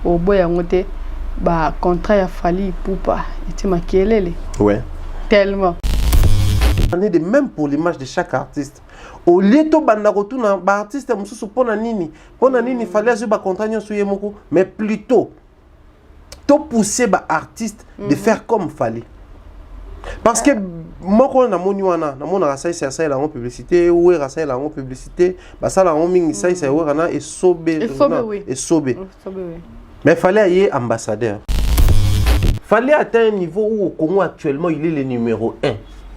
au boy a monté bah contrat a fallu pour pas et tu m'as kelele. Ouais. Tellement. On est de même pour l'image de chaque artiste. Au lieu de banda retourner ba artiste mususu pona nini fallait azu ba contrat nyo suye moko mais plutôt to pousser ba artiste de faire comme fallait. Parce que moi quand na moni wana na mona rasai c'est ça la publicité ou rasai la publicité ba ça la mingi ça c'est wana et sobe et sobe. Mais fallait aller ambassadeur. Fallait atteindre un niveau où au Congo actuellement il est le numéro 1.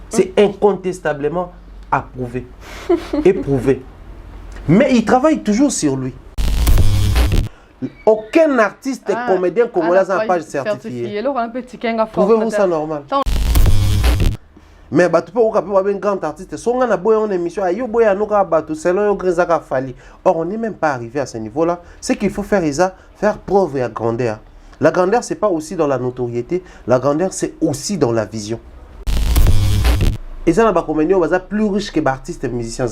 C'est incontestablement approuvé, éprouvé. Mais il travaille toujours sur lui. Aucun artiste et comédien congolais n'a pas certifié. Pouvez-vous ça normal? Mais tu peux avoir un grand artiste. Si on a une émission, or on n'est même pas arrivé à ce niveau-là. Ce qu'il faut faire, c'est faire preuve de grandeur. La grandeur, ce n'est pas aussi dans la notoriété. La grandeur, c'est aussi dans la vision. Et ça, on est plus riche que les artistes et les musiciens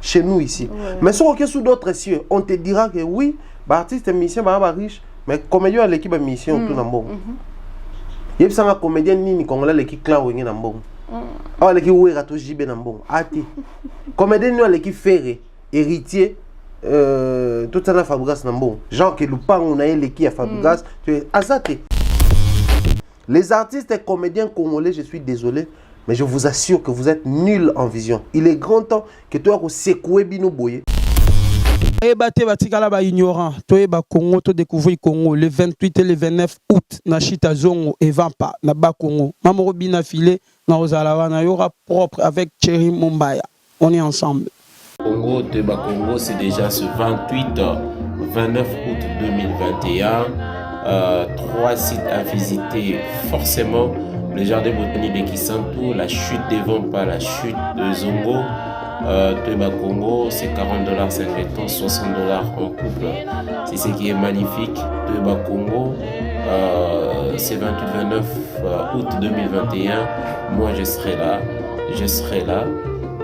chez nous ici. Ouais. Mais si on est sous d'autres cieux, on te dira que oui, les artistes et les musiciens sont riches, mais les comédiens et l'équipe de musiciens sont tout dans le monde. Il y a des comédiens qui sont l'équipe Clau dans le monde. Alors l'équipe Ouera tout jibé dans le monde. Ati. Comédiens qui l'équipe Ferré, héritier, tout ça dans Fabregas dans le monde. Jean que Lupin, on a l'équipe à Fabregas, tu es azaté. Les artistes et comédiens congolais, je suis désolé. Mais je vous assure que vous êtes nuls en vision. Il est grand temps que tu aies secoué Bino Boye. Ignorant, Congo, tu découvres Congo le 28 et le 29 août, Nachita Zongo et Vampa, na Congo. Mamoro Bina filé, na Ozalawa, Yora propre avec Thierry Mumbaya. On est ensemble. Congo, Congo, c'est déjà ce 29 août 2021. 3 sites à visiter forcément. Le jardin botanique de Kisantu, la chute des Vampa, la chute de Zongo, Teba Congo, c'est $40 singleton, $60 en couple. C'est ce qui est magnifique. Teba Congo, c'est 28-29 août 2021. Moi, je serai là,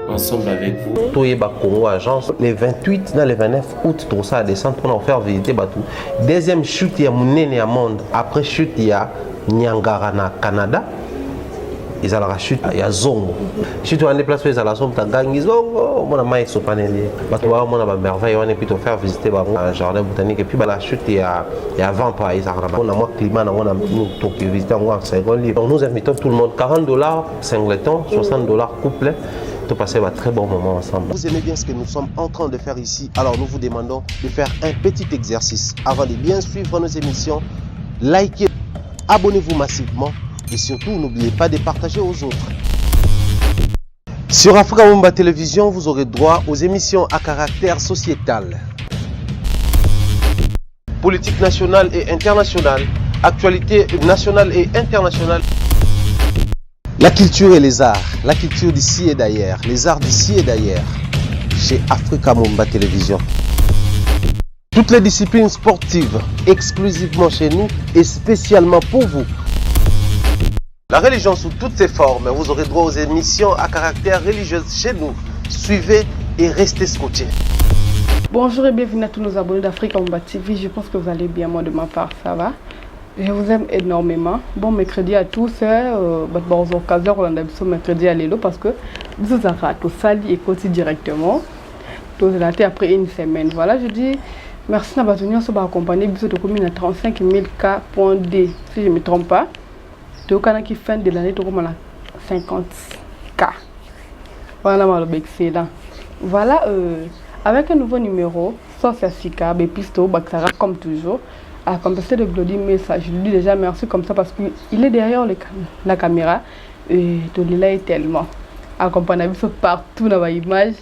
ensemble avec vous. Teba Congo agence, les 28 et les 29 août, tout ça à descendre pour faire visiter Batou. Deuxième chute, il y a Mounene à Monde. Après chute, il y a Niangara na Canada. Ils ont la chute, il y a Zongo. Si tu as des places où ils ont la zone, tu as gagné Zongo. Mon ami est sur panel. Tu vois, mon ami merveille, on est plutôt faire visiter un jardin botanique. Et puis la chute, il y a Vampa. Ils ont un climat, on a visité un second livre. Donc nous invitons tout le monde. $40 singleton, $60 couple. Tout passer un très bon moment ensemble. Vous aimez bien ce que nous sommes en train de faire ici. Alors nous vous demandons de faire un petit exercice. Avant de bien suivre nos émissions, likez, abonnez-vous massivement. Et surtout, n'oubliez pas de partager aux autres. Sur Africa Mumba Télévision, vous aurez droit aux émissions à caractère sociétal. Politique nationale et internationale, actualité nationale et internationale. La culture et les arts, la culture d'ici et d'ailleurs, les arts d'ici et d'ailleurs, chez Africa Mumba Télévision. Toutes les disciplines sportives, exclusivement chez nous et spécialement pour vous. La religion sous toutes ses formes, vous aurez droit aux émissions à caractère religieux chez nous. Suivez et restez scotchés. Bonjour et bienvenue à tous nos abonnés d'Africa Mumba TV. Je pense que vous allez bien, moi de ma part, ça va. Je vous aime énormément. Bon mercredi à tous. Bon occasion, on a mercredi à l'élo parce que vous avez tout sali et côté directement. Tout après une semaine. Voilà, je dis merci d'avoir accompagné. Bisous de commune à 35 000 K.D. Si je ne me trompe pas. Tout le qui fin de l'année, tout le 50K. Voilà, excellent. Voilà, avec un nouveau numéro, ça c'est Sika, Bépisto, Baksara, comme toujours. À compenser de Glody message, je lui dis déjà merci comme ça parce qu'il est derrière la caméra. Et tout le là est tellement accompagné partout dans l'image.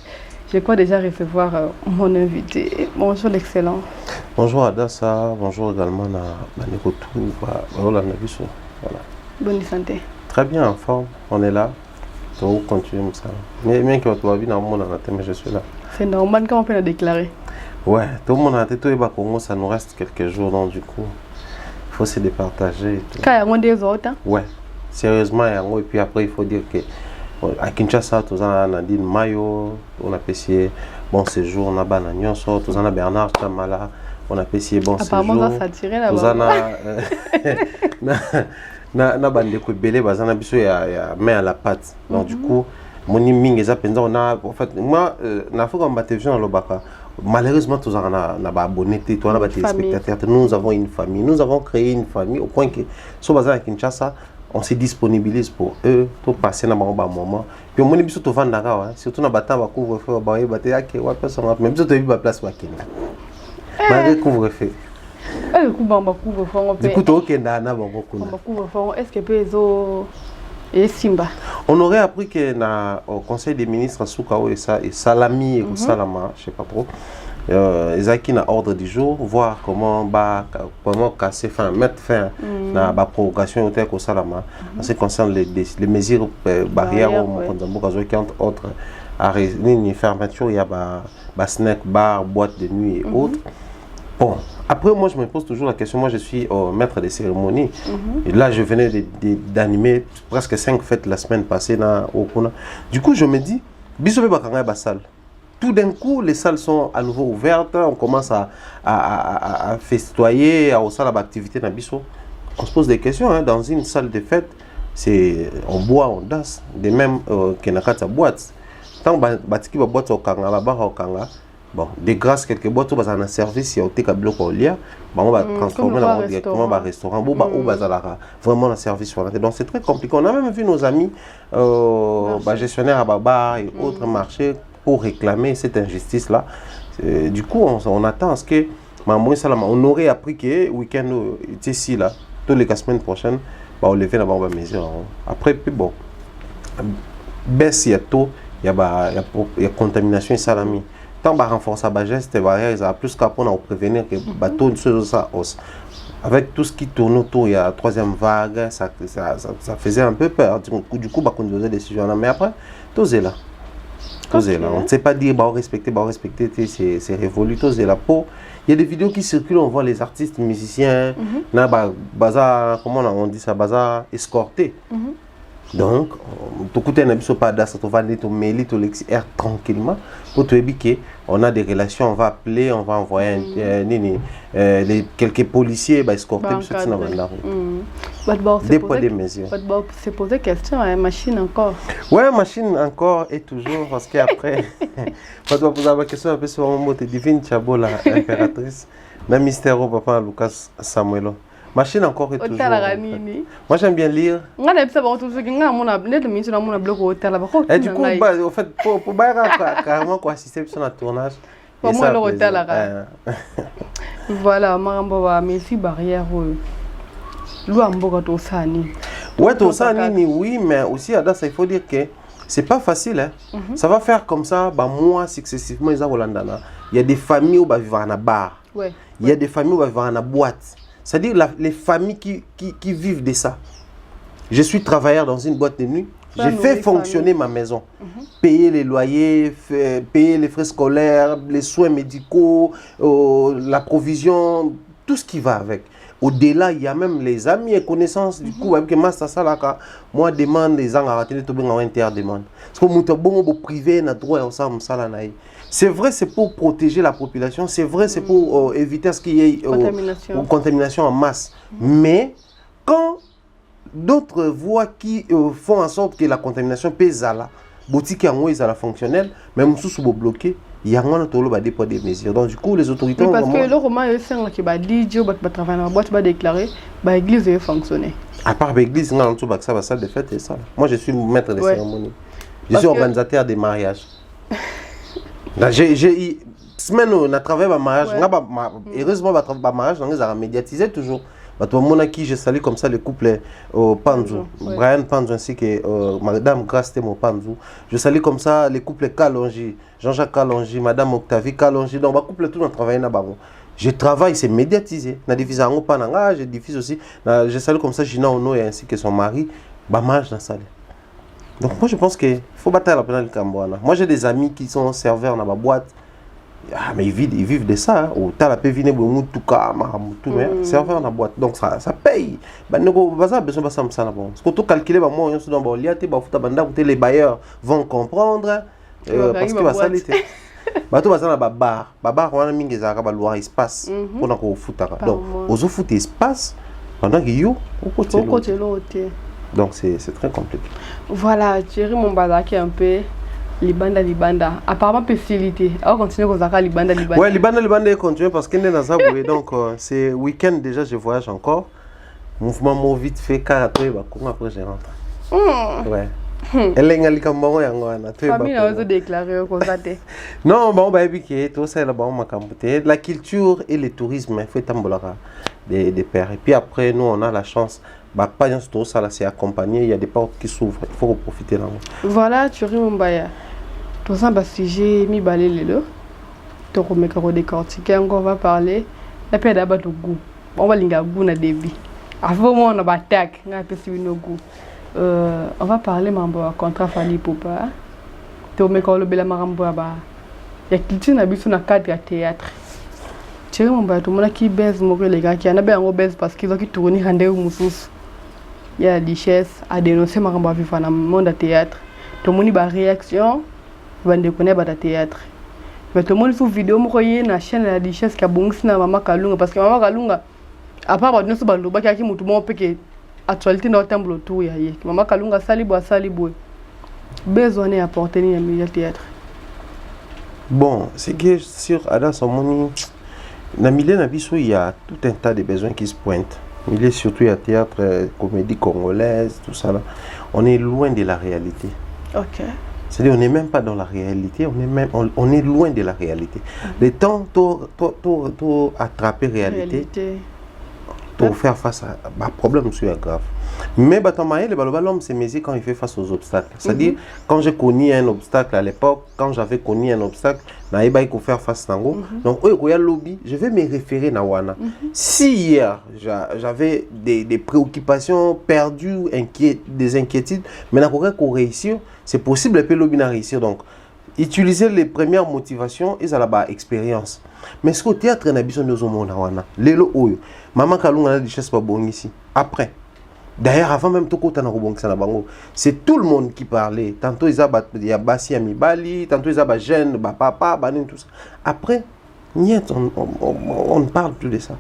Je crois déjà recevoir mon invité. Bonjour l'excellent. Bonjour Adassa, bonjour également à Nekotou. Voilà. Bonne santé. Très bien, en forme. On est là. On continue comme ça. Mais bien que tu vas vivre dans le monde, mais je suis là. C'est normal, comment on peut le déclarer? Ouais, tout le monde a été tout et Congo, ça nous reste quelques jours, donc du coup, il faut se départager. Quand il y a des autres? Ouais, sérieusement, et puis après, il faut dire que à Kinshasa, tout ça, on a dit Mayo, on a apprécié bon séjour, on a Banagnon, tout ça, Bernard Chamala, on a payé bon apparemment séjour. ça s'attirait là-bas. Na bande ko belé bazana biso ya main à la pâte. Donc du coup moni mingeza penza on a en fait moi na faut comme télévision le baka. Malheureusement tous on a ba abonné toi on a ba téléspectateurs. Nous avons une famille, nous avons créé une famille au point que so bazana Kinshasa on se disponibilise pour eux pour passer dans un moment. Puis moni biso to vandaka surtout na bata ba couvre-feu ba baté ak wa personne même biso to bi ba place wa Kenya. Malgré couvre-feu. Du coup, est-ce que Simba? On aurait appris que au Conseil des ministres, Soukao et Salami et Salama, je ne sais pas trop, ils ont un ordre du jour, voir comment casser, mettre fin à la prorogation au Salama. En ce qui concerne les mesures barrières, entre autres, à une fermeture, il y a snack, bar, boîte de nuit et autres. Bon, après moi je me pose toujours la question, moi je suis maître des cérémonies et là je venais d'animer presque 5 fêtes la semaine passée au Kuna. Du coup je me dis, biso bakanga ba salle. Tout d'un coup les salles sont à nouveau ouvertes, on commence à festoyer, à aussi l'activité dans biso. On se pose des questions dans une salle de fête, c'est on boit, on danse, de même que na kata boîte. Tant batiki ba boîte au kanga, ba bar au kanga. Bon, de grâce quelques boîtes où un service il y a au bloc au lien, on va transformer directement dans restaurant ou vraiment un service. Donc c'est très compliqué. On a même vu nos amis gestionnaires à Baba et autres marchés pour réclamer cette injustice là. Du coup on attend à ce que on aurait appris que week-end ici là, toutes les semaines prochaines, on lever la bonne mesure. Après puis bon, baisse il y a tôt, il y a contamination et salami. Tant que renforcer la geste barrière, il y a plus qu'à prévenir que bateau de choses avec tout ce qui tourne autour, il y a la troisième vague, ça faisait un peu peur. Du coup, on faisait des décisions. Mais après, tout est là. Tout est là. On ne sait pas dire respecter, c'est révolu. Tout est là. Il y a des vidéos qui circulent, on voit les artistes, musiciens, comment on dit ça, escortés. Donc, tranquillement pour te dire qu'on a des relations, on va appeler, on va envoyer quelques policiers escorter des mesures. C'est poser question à la machine encore. Ouais, machine encore et toujours parce qu'après, quand on pose la question un peu sur mon mot, divine Chabola, impératrice, le mystère au papa Lucas Samuelo. Machine encore et toujours. Moi j'aime bien lire. Et du coup, en fait, pour carrément assister sur un tournage. Voilà, merci barrière. Ouais, oui, mais aussi il faut dire que c'est pas facile. Ça va faire comme ça, moi successivement, il y a des familles où vivre en bar. Il y a des familles où vivre en boîte. C'est-à-dire les familles qui vivent de ça. Je suis travailleur dans une boîte de nuit. J'ai fait fonctionner ma maison. Payer les loyers, payer les frais scolaires, les soins médicaux, la provision, tout ce qui va avec. Au-delà, il y a même les amis et connaissances. Du coup, moi, demande les gens à rater de interdemande. Parce que moi, privé, na droit à ça, c'est vrai, c'est pour protéger la population. C'est vrai, c'est pour éviter ce qu'il y ait contamination en masse. Mais quand d'autres voient qui font en sorte que la contamination pèse à la boutique est fonctionnelle, même sous bloqué, il y a des mesures. Donc du coup, les autorités... Parce que le roman est qui va dire que travailler dans la boîte va déclarer que l'église va fonctionner. À part l'église, ça va salle de fête et ça. Moi, je suis maître des cérémonies. Je suis organisateur des mariages. J'ai semaine on a travaillé ma mariage, heureusement ma mariage on a médiatisé toujours. Qui je salue comme ça le couple Panzu, Brian Panzu ainsi que madame Grace Temo Panzu. Je salue comme ça les couples Kalonji, Jean-Jacques Kalonji, madame Octavie Kalonji. Donc couple tout on travaille là bas. Je travaille, c'est médiatisé. Na diffuse en pananga, je diffuse aussi. Je salue comme ça Gina Ono ainsi que son mari, mariage dans salle. Donc moi je pense qu'il faut battre la peine de Cambouana. Moi j'ai des amis qui sont serveurs dans ma boîte. Ah, mais ils vivent de ça. Ou t'as la pévine tout serveur dans la boîte. Donc ça paye. Parce que tout calculer, moi les bailleurs vont comprendre. Parce que bato baza na babar wana mingi ezalaka balwa espace mpona kofutaka donc ozofuta espace pendant que yo okotelo te. Donc c'est très compliqué. Voilà, Thierry Mumbaya qui est un peu libanda. Apparemment facilité. Alors continuer aux zaka libanda. Ouais, libanda continue parce qu'il est dans ça. Donc c'est week-end déjà je voyage encore. Mouvement mon vite fait car après je rentre. Ouais. Elle est allée comme moi famille a osé déclarer comme ça. Non, bon bah tout ça là-bas ma campoté. La culture et le tourisme il faut tambolara des pères. Et puis après nous on a la chance. Bah, pas tout ça là, c'est accompagné, il y a des portes qui s'ouvrent, il faut profiter là. Voilà, Thierry Mumbaya. Tout ça, parce que j'ai mis balai les deux. Donc, on va décortiquer, on va parler. La paix d'abord du goût. On va linga goût na débit. Avant, on va attaquer, on va passer nos goût. On va parler de contrat Fally Ipupa. Donc, on va parler de la culture na biso na cadre de théâtre. Thierry Mumbaya, tout le monde qui baise, les gars qui en a bien baise parce qu'ils ont qui tourné rendez-vous moussous. Il y a la richesse à dénoncer ma rambo vivre dans le monde du théâtre. Tout le monde a une réaction, va déconner dans théâtre. Mais tout le monde fait vidéo moi voyez na chaîne la richesse qui a bon na Maman Kalunga parce que Maman Kalunga à part nous so baloba qui a qui mutu mo peke actualité dans temple tout ya ye. Maman Kalunga salibo. Besoin d'apporter ni milieu théâtre. Bon, c'est que sur Ada Somoni na milieu na biso il y a tout un tas de besoins qui se pointent. Il est surtout à théâtre, comédie congolaise, tout ça là. On est loin de la réalité. Ok. C'est-à-dire on n'est même pas dans la réalité, on est loin de la réalité. Le temps de attraper réalité, pour faire face à un problème grave. Mais l'homme s'est mesé quand il fait face aux obstacles. C'est-à-dire, quand j'ai connu un obstacle à l'époque, quand j'avais connu un obstacle, il faut faire face à ça. Donc, je vais me référer à Wana. Si hier, j'avais des préoccupations perdues, des inquiétudes, mais je vais réussir, c'est possible que l'objet réussir. Donc, utiliser les premières motivations et ça la expérience. Mais ce que le théâtre n'a besoin de Wana. Lelo Oyo. Maman Kalunga a dit que pas bon ici. Après. D'ailleurs, avant même tout c'est tout le monde qui parlait. Tantôt il y a Bassi Amibali, tantôt il y a Jeune, Papa, Banin, tout ça. Après, on ne parle plus de ça.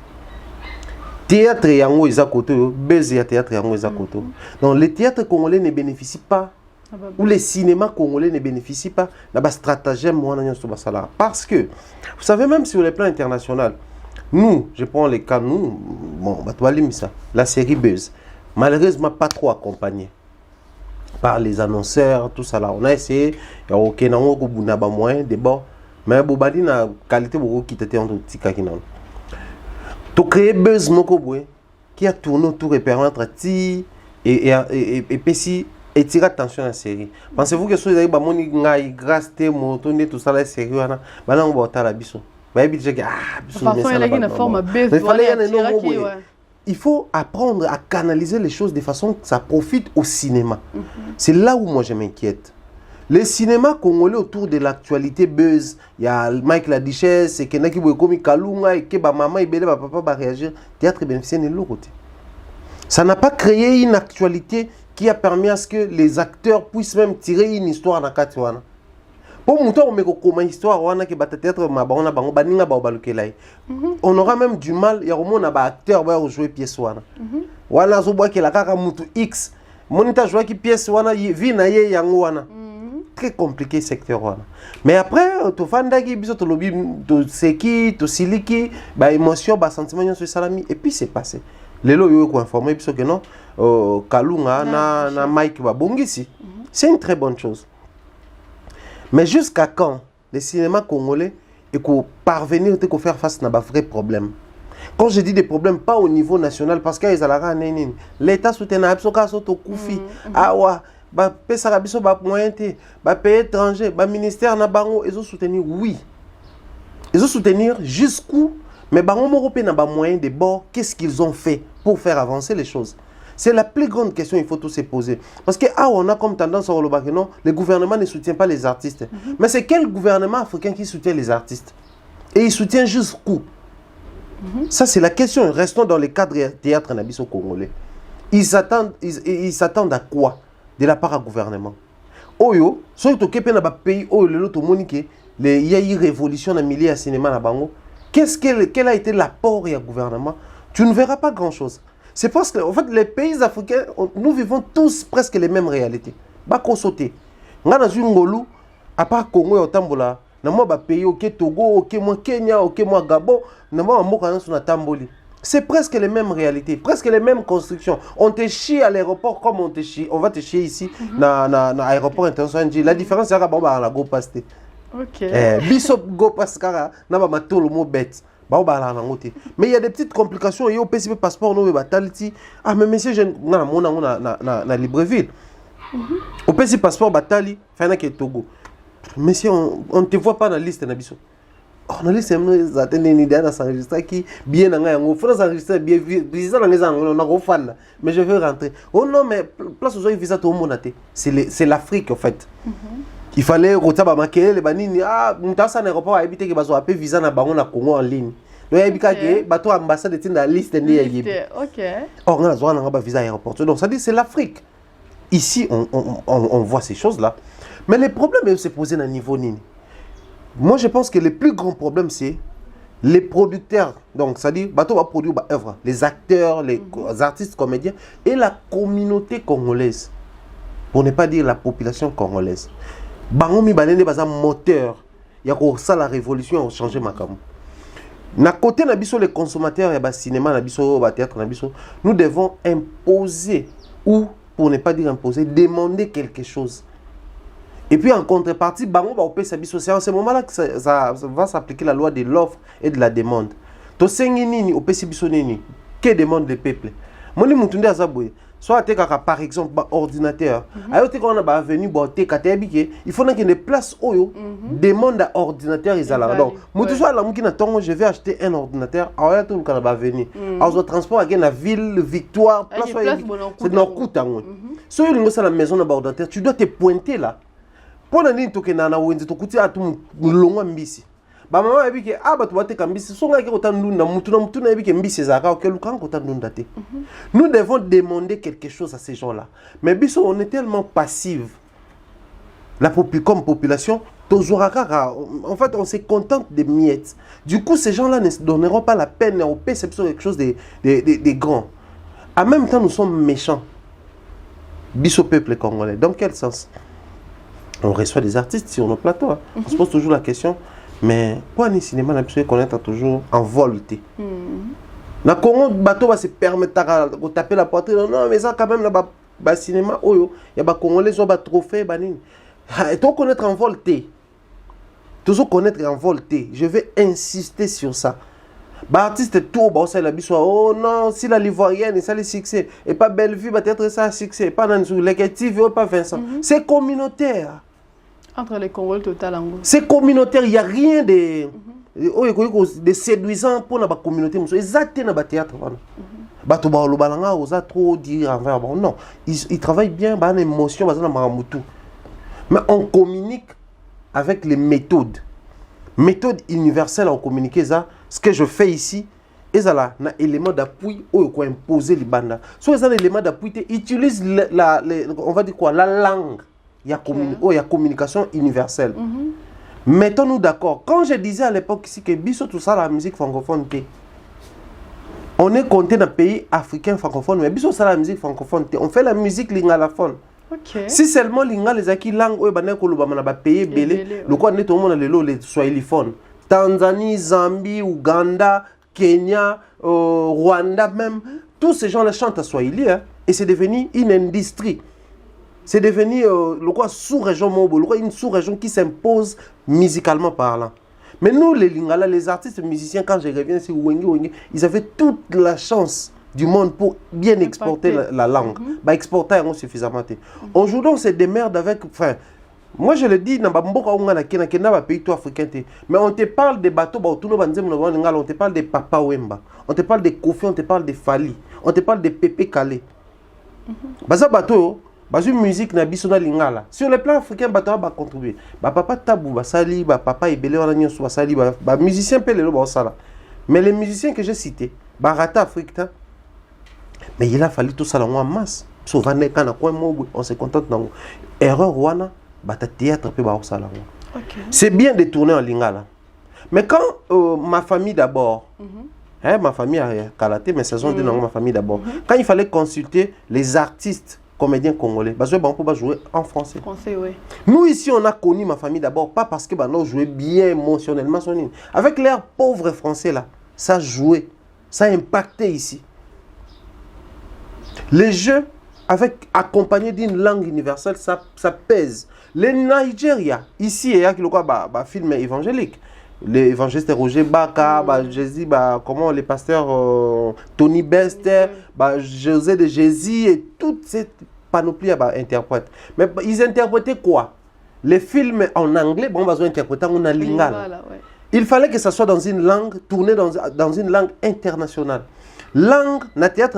Théâtre yango est à côté, baiser théâtre yango est à côté. Donc les théâtres congolais ne bénéficient pas, ou les cinémas congolais ne bénéficient pas de la stratagème. Parce que, vous savez, même sur le plan international, nous, je prends les cas, nous, bon, la série Buzz. Malheureusement, pas trop accompagné par les annonceurs, tout ça là. On a essayé, il y a aucun moyen de bord, mais Bobadi na qualité beaucoup qui était entre tika kinan. To créer Buzz Mokobwe qui a tourné autour et permettre ti et pessi et tirer attention à la série. Pensez-vous que ceux qui ont moni ngai grâce te motoné tout ça la série wana, bana on va ta la biso. Ba biso il faut apprendre à canaliser les choses de façon que ça profite au cinéma. C'est là où moi je m'inquiète. Le cinéma congolais autour de l'actualité buzz, il y a Mike la Duchesse, et Kenaki Bouekomi Kalunga, et que maman et papa va réagir. Théâtre bénéficié de l'autre côté. Ça n'a pas créé une actualité qui a permis à ce que les acteurs puissent même tirer une histoire dans Katiwana. Pour mon temps, on a histoire, on a théâtre, on aura même du mal, il y a un acteur qui jouer pièce. On a la X, monita jouer qui pièce, très compliqué secteur. Mais après, tu fais tu lobby, tu seki, tu siliki, émotion, sentiment, et puis c'est passé. Les lots ont informé que non, Kalunga, na Mike Babongisi, c'est une très bonne chose. Mais jusqu'à quand le cinéma congolais est parvenir à faire face à un vrai problème? Quand je dis des problèmes, pas au niveau national, parce que l'État soutient Koufi, Awa, pays étranger, ministère na bango, ils ont soutenu, oui. Ils ont soutenu jusqu'où? Mais bango européen n'a pas moyen de bord, qu'est-ce qu'ils ont fait pour faire avancer les choses? C'est la plus grande question qu'il faut tous se poser. Parce que on a comme tendance à dire que non, le gouvernement ne soutient pas les artistes. Mais c'est quel gouvernement africain qui soutient les artistes? Et il soutient jusqu'où? Ça, c'est la question. Restons dans le cadre théâtre nabiso congolais. Ils s'attendent à quoi de la part du gouvernement? Oyo, soit tu es dans pays où le monique, il y a eu révolution dans le milieu du cinéma na bango. Quel a été l'apport du gouvernement? Tu ne verras pas grand-chose. C'est parce que, en fait, les pays africains, nous vivons tous presque les mêmes réalités. Bako sauté. Nga na ngolu, à part Congo et Otambola, na moi ba pays ok Togo, ok moi Kenya, ok moi Gabon, na moi mboka na suna Tamboli. C'est presque les mêmes réalités, presque les mêmes constructions. On te chie à l'aéroport comme on te chie. On va te chier ici, na aéroport international. La différence c'est que bah la go passe. Ok. Bishop go passe car na ba matolo mo bête. Mais il y a des petites complications. Il y a au PCP passeport, nous, bataliti. Ah, mais monsieur, je na Libreville. Au PCP passeport, batali, fait que Togo. Monsieur, on ne te voit pas dans la liste. On a liste, on a une idée de s'enregistrer qui bien dans un faut s'enregistrer bien visa dans les angles, on a refan. Mais je veux rentrer. Oh non, mais place où visa tout le monde. C'est l'Afrique en fait. Il fallait rotaba makele les banini ah mutasa na aéroport habité que bazo appel visa na bango na Congo en ligne. Donc habika que bateau ambassade était dans la liste de yebi. OK. Or on a besoin d'un visa aéroport. Donc ça dit c'est l'Afrique. Ici on voit ces choses là. Mais les problèmes se posent à niveau nini. Moi je pense que le plus grand problème c'est les producteurs. Donc ça dit bateau va produire ba œuvre, les acteurs, les artistes comédiens et la communauté congolaise. Pour ne pas dire la population congolaise. Bangomi balende baza moteur ya ko ça la révolution a changé makamo. Na côté na biso les consommateurs ya ba cinéma na biso ba théâtre na biso, nous devons imposer ou pour ne pas dire imposer, demander quelque chose. Et puis en contrepartie bango ba opesa biso c'est en ce moment-là que ça va s'appliquer la loi de l'offre et de la demande. To sengi nini opesi biso nini? Que demande le peuple? Moni mutunde azaboye. Soit par exemple un ordinateur. Ayote quand on a venu il faut que les places oyo demande à ordinateur ils donc mutu soit la mukina tongo je vais acheter un ordinateur ayote on quand va venir au transport à la ville Victoire place c'est dans kutango so yo ça la maison na ordinateur tu dois te pointer là pour nani to ke na wenzi to kuti atu mulongo mbisi ba mama yebike abatu bateka mbisi songa ke otandunda mutu na yebike mbisi zaka okeluka ko tandunda te. Nous devons demander quelque chose à ces gens-là. Mais biso on est tellement passif. Comme population, en fait on se contente des miettes. Du coup ces gens-là ne se donneront pas la peine au perception quelque chose de grand. En même temps nous sommes méchants. Biso peuple congolais. Dans quel sens? On reçoit des artistes sur nos plateaux. On se pose toujours la question. Mais pour un cinéma, on a besoin de connaître toujours en volonté. Na Congo, bateau va se permettre de taper la poitrine. Non, mais ça quand même, le cinéma, il y a des Congolais qui ont des trophées. Et tu connaître en volonté. Toujours connaître en volonté. Je vais insister sur ça. Artiste tout, oh non, si la Livoirienne, ça le succès. Et pas Bellevue, peut-être ça succès. Pas dans les TV, pas Vincent. C'est communautaire. Entre les Congolais total en gros. C'est communautaire, il n'y a rien de séduisant pour la communauté. Exactement dans le théâtre. Trop dire envers. Non, ils travaillent bien, ils ont une émotion, mais on communique avec les méthodes. Méthode universelle à communiquer ça. Ce que je fais ici, ils ont un élément d'appui où ils imposer les bandes. Soit ils ont un élément d'appui, ils utilisent on va dire quoi, la langue. Il y a communication universelle. Mettons-nous d'accord. Quand je disais à l'époque ici que biso tout ça la musique francophone, on est compté dans un pays africain francophone, mais biso ça la musique francophone, on fait la musique lingalaphone. Okay. Si seulement linga les acquis langue où bané ko lobama na ba pays belé, le quoi net tout le monde les swahiliphone. Tanzanie, Zambie, Ouganda, Kenya, Rwanda même, tous ces gens là chantent à swahili et c'est devenu une industrie. C'est devenu sous-région mobile, une sous-région qui s'impose musicalement parlant. Mais nous, les Lingala, les artistes musiciens, quand je reviens ici, ils avaient toute la chance du monde pour bien exporter la langue. Exporter suffisamment. Aujourd'hui, on se démerde avec... Enfin, moi, je le dis, mais on te parle des bateaux, on te parle des Papa Wemba, on te parle des Kofi, on te parle des Fali, on te parle des Pépé Calé. Baza bateau, une musique na biso na lingala. Sur le plan africain, bateau va contribuer. Papa Tabou, Basali, Papa Ibele, Basali, musiciens Pelelo, Basala. Mais les musiciens que j'ai cités, Barata africain, mais il a fallu tout ça en masse. Souvent, on se contente dans erreur, wana, bata théâtre, peu Basala. C'est bien de tourner en lingala. Mais quand ma famille d'abord, ma famille a Kalaté, mais saison de ma famille d'abord, quand il fallait consulter les artistes comédiens congolais, bah, on peut jouer en français. Oui. Nous ici, on a connu ma famille d'abord, pas parce que bah, nous jouait bien émotionnellement. Avec l'air pauvre français là, ça jouait, ça impactait ici. Les jeux, accompagnés d'une langue universelle, ça pèse. Les Nigeria, ici, il y a un film évangélique. L'évangéliste Roger Baka, Jésus, comment les pasteurs Tony Best, José de Jésus et toute cette panoplie interprète. Mais ils interprétaient quoi? Les films en anglais, on va interpréter en lingala. Il fallait que ça soit dans une langue, tourné dans une langue internationale. Langue, na théâtre,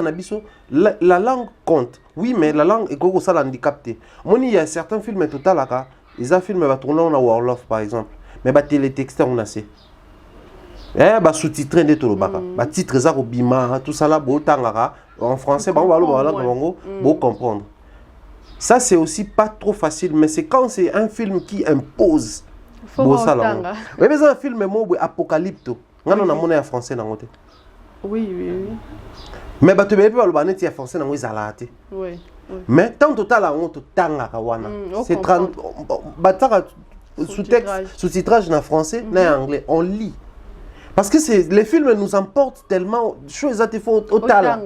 la langue compte. Oui, mais la langue est comme ça handicapée. Il y a certains films total là, ils ont filmé tourner en Warlove par exemple. Mais bah télétexte on a c'est. Sous-titré de tout le baka. Titre ça au bima, tout ça là en français bon comprendre. Ça c'est aussi pas trop facile, mais c'est quand c'est un film qui impose. Faut ça là. Mais c'est un film apocalypto. On a monnaie en français dans côté. Oui. Mais tu peux pas le banner en français dans les alaté. Oui. Mais tant total là on te tanga kawana. C'est 30 sous-titrage en français, en anglais, on lit. Parce que les films nous emportent tellement de choses à au talent.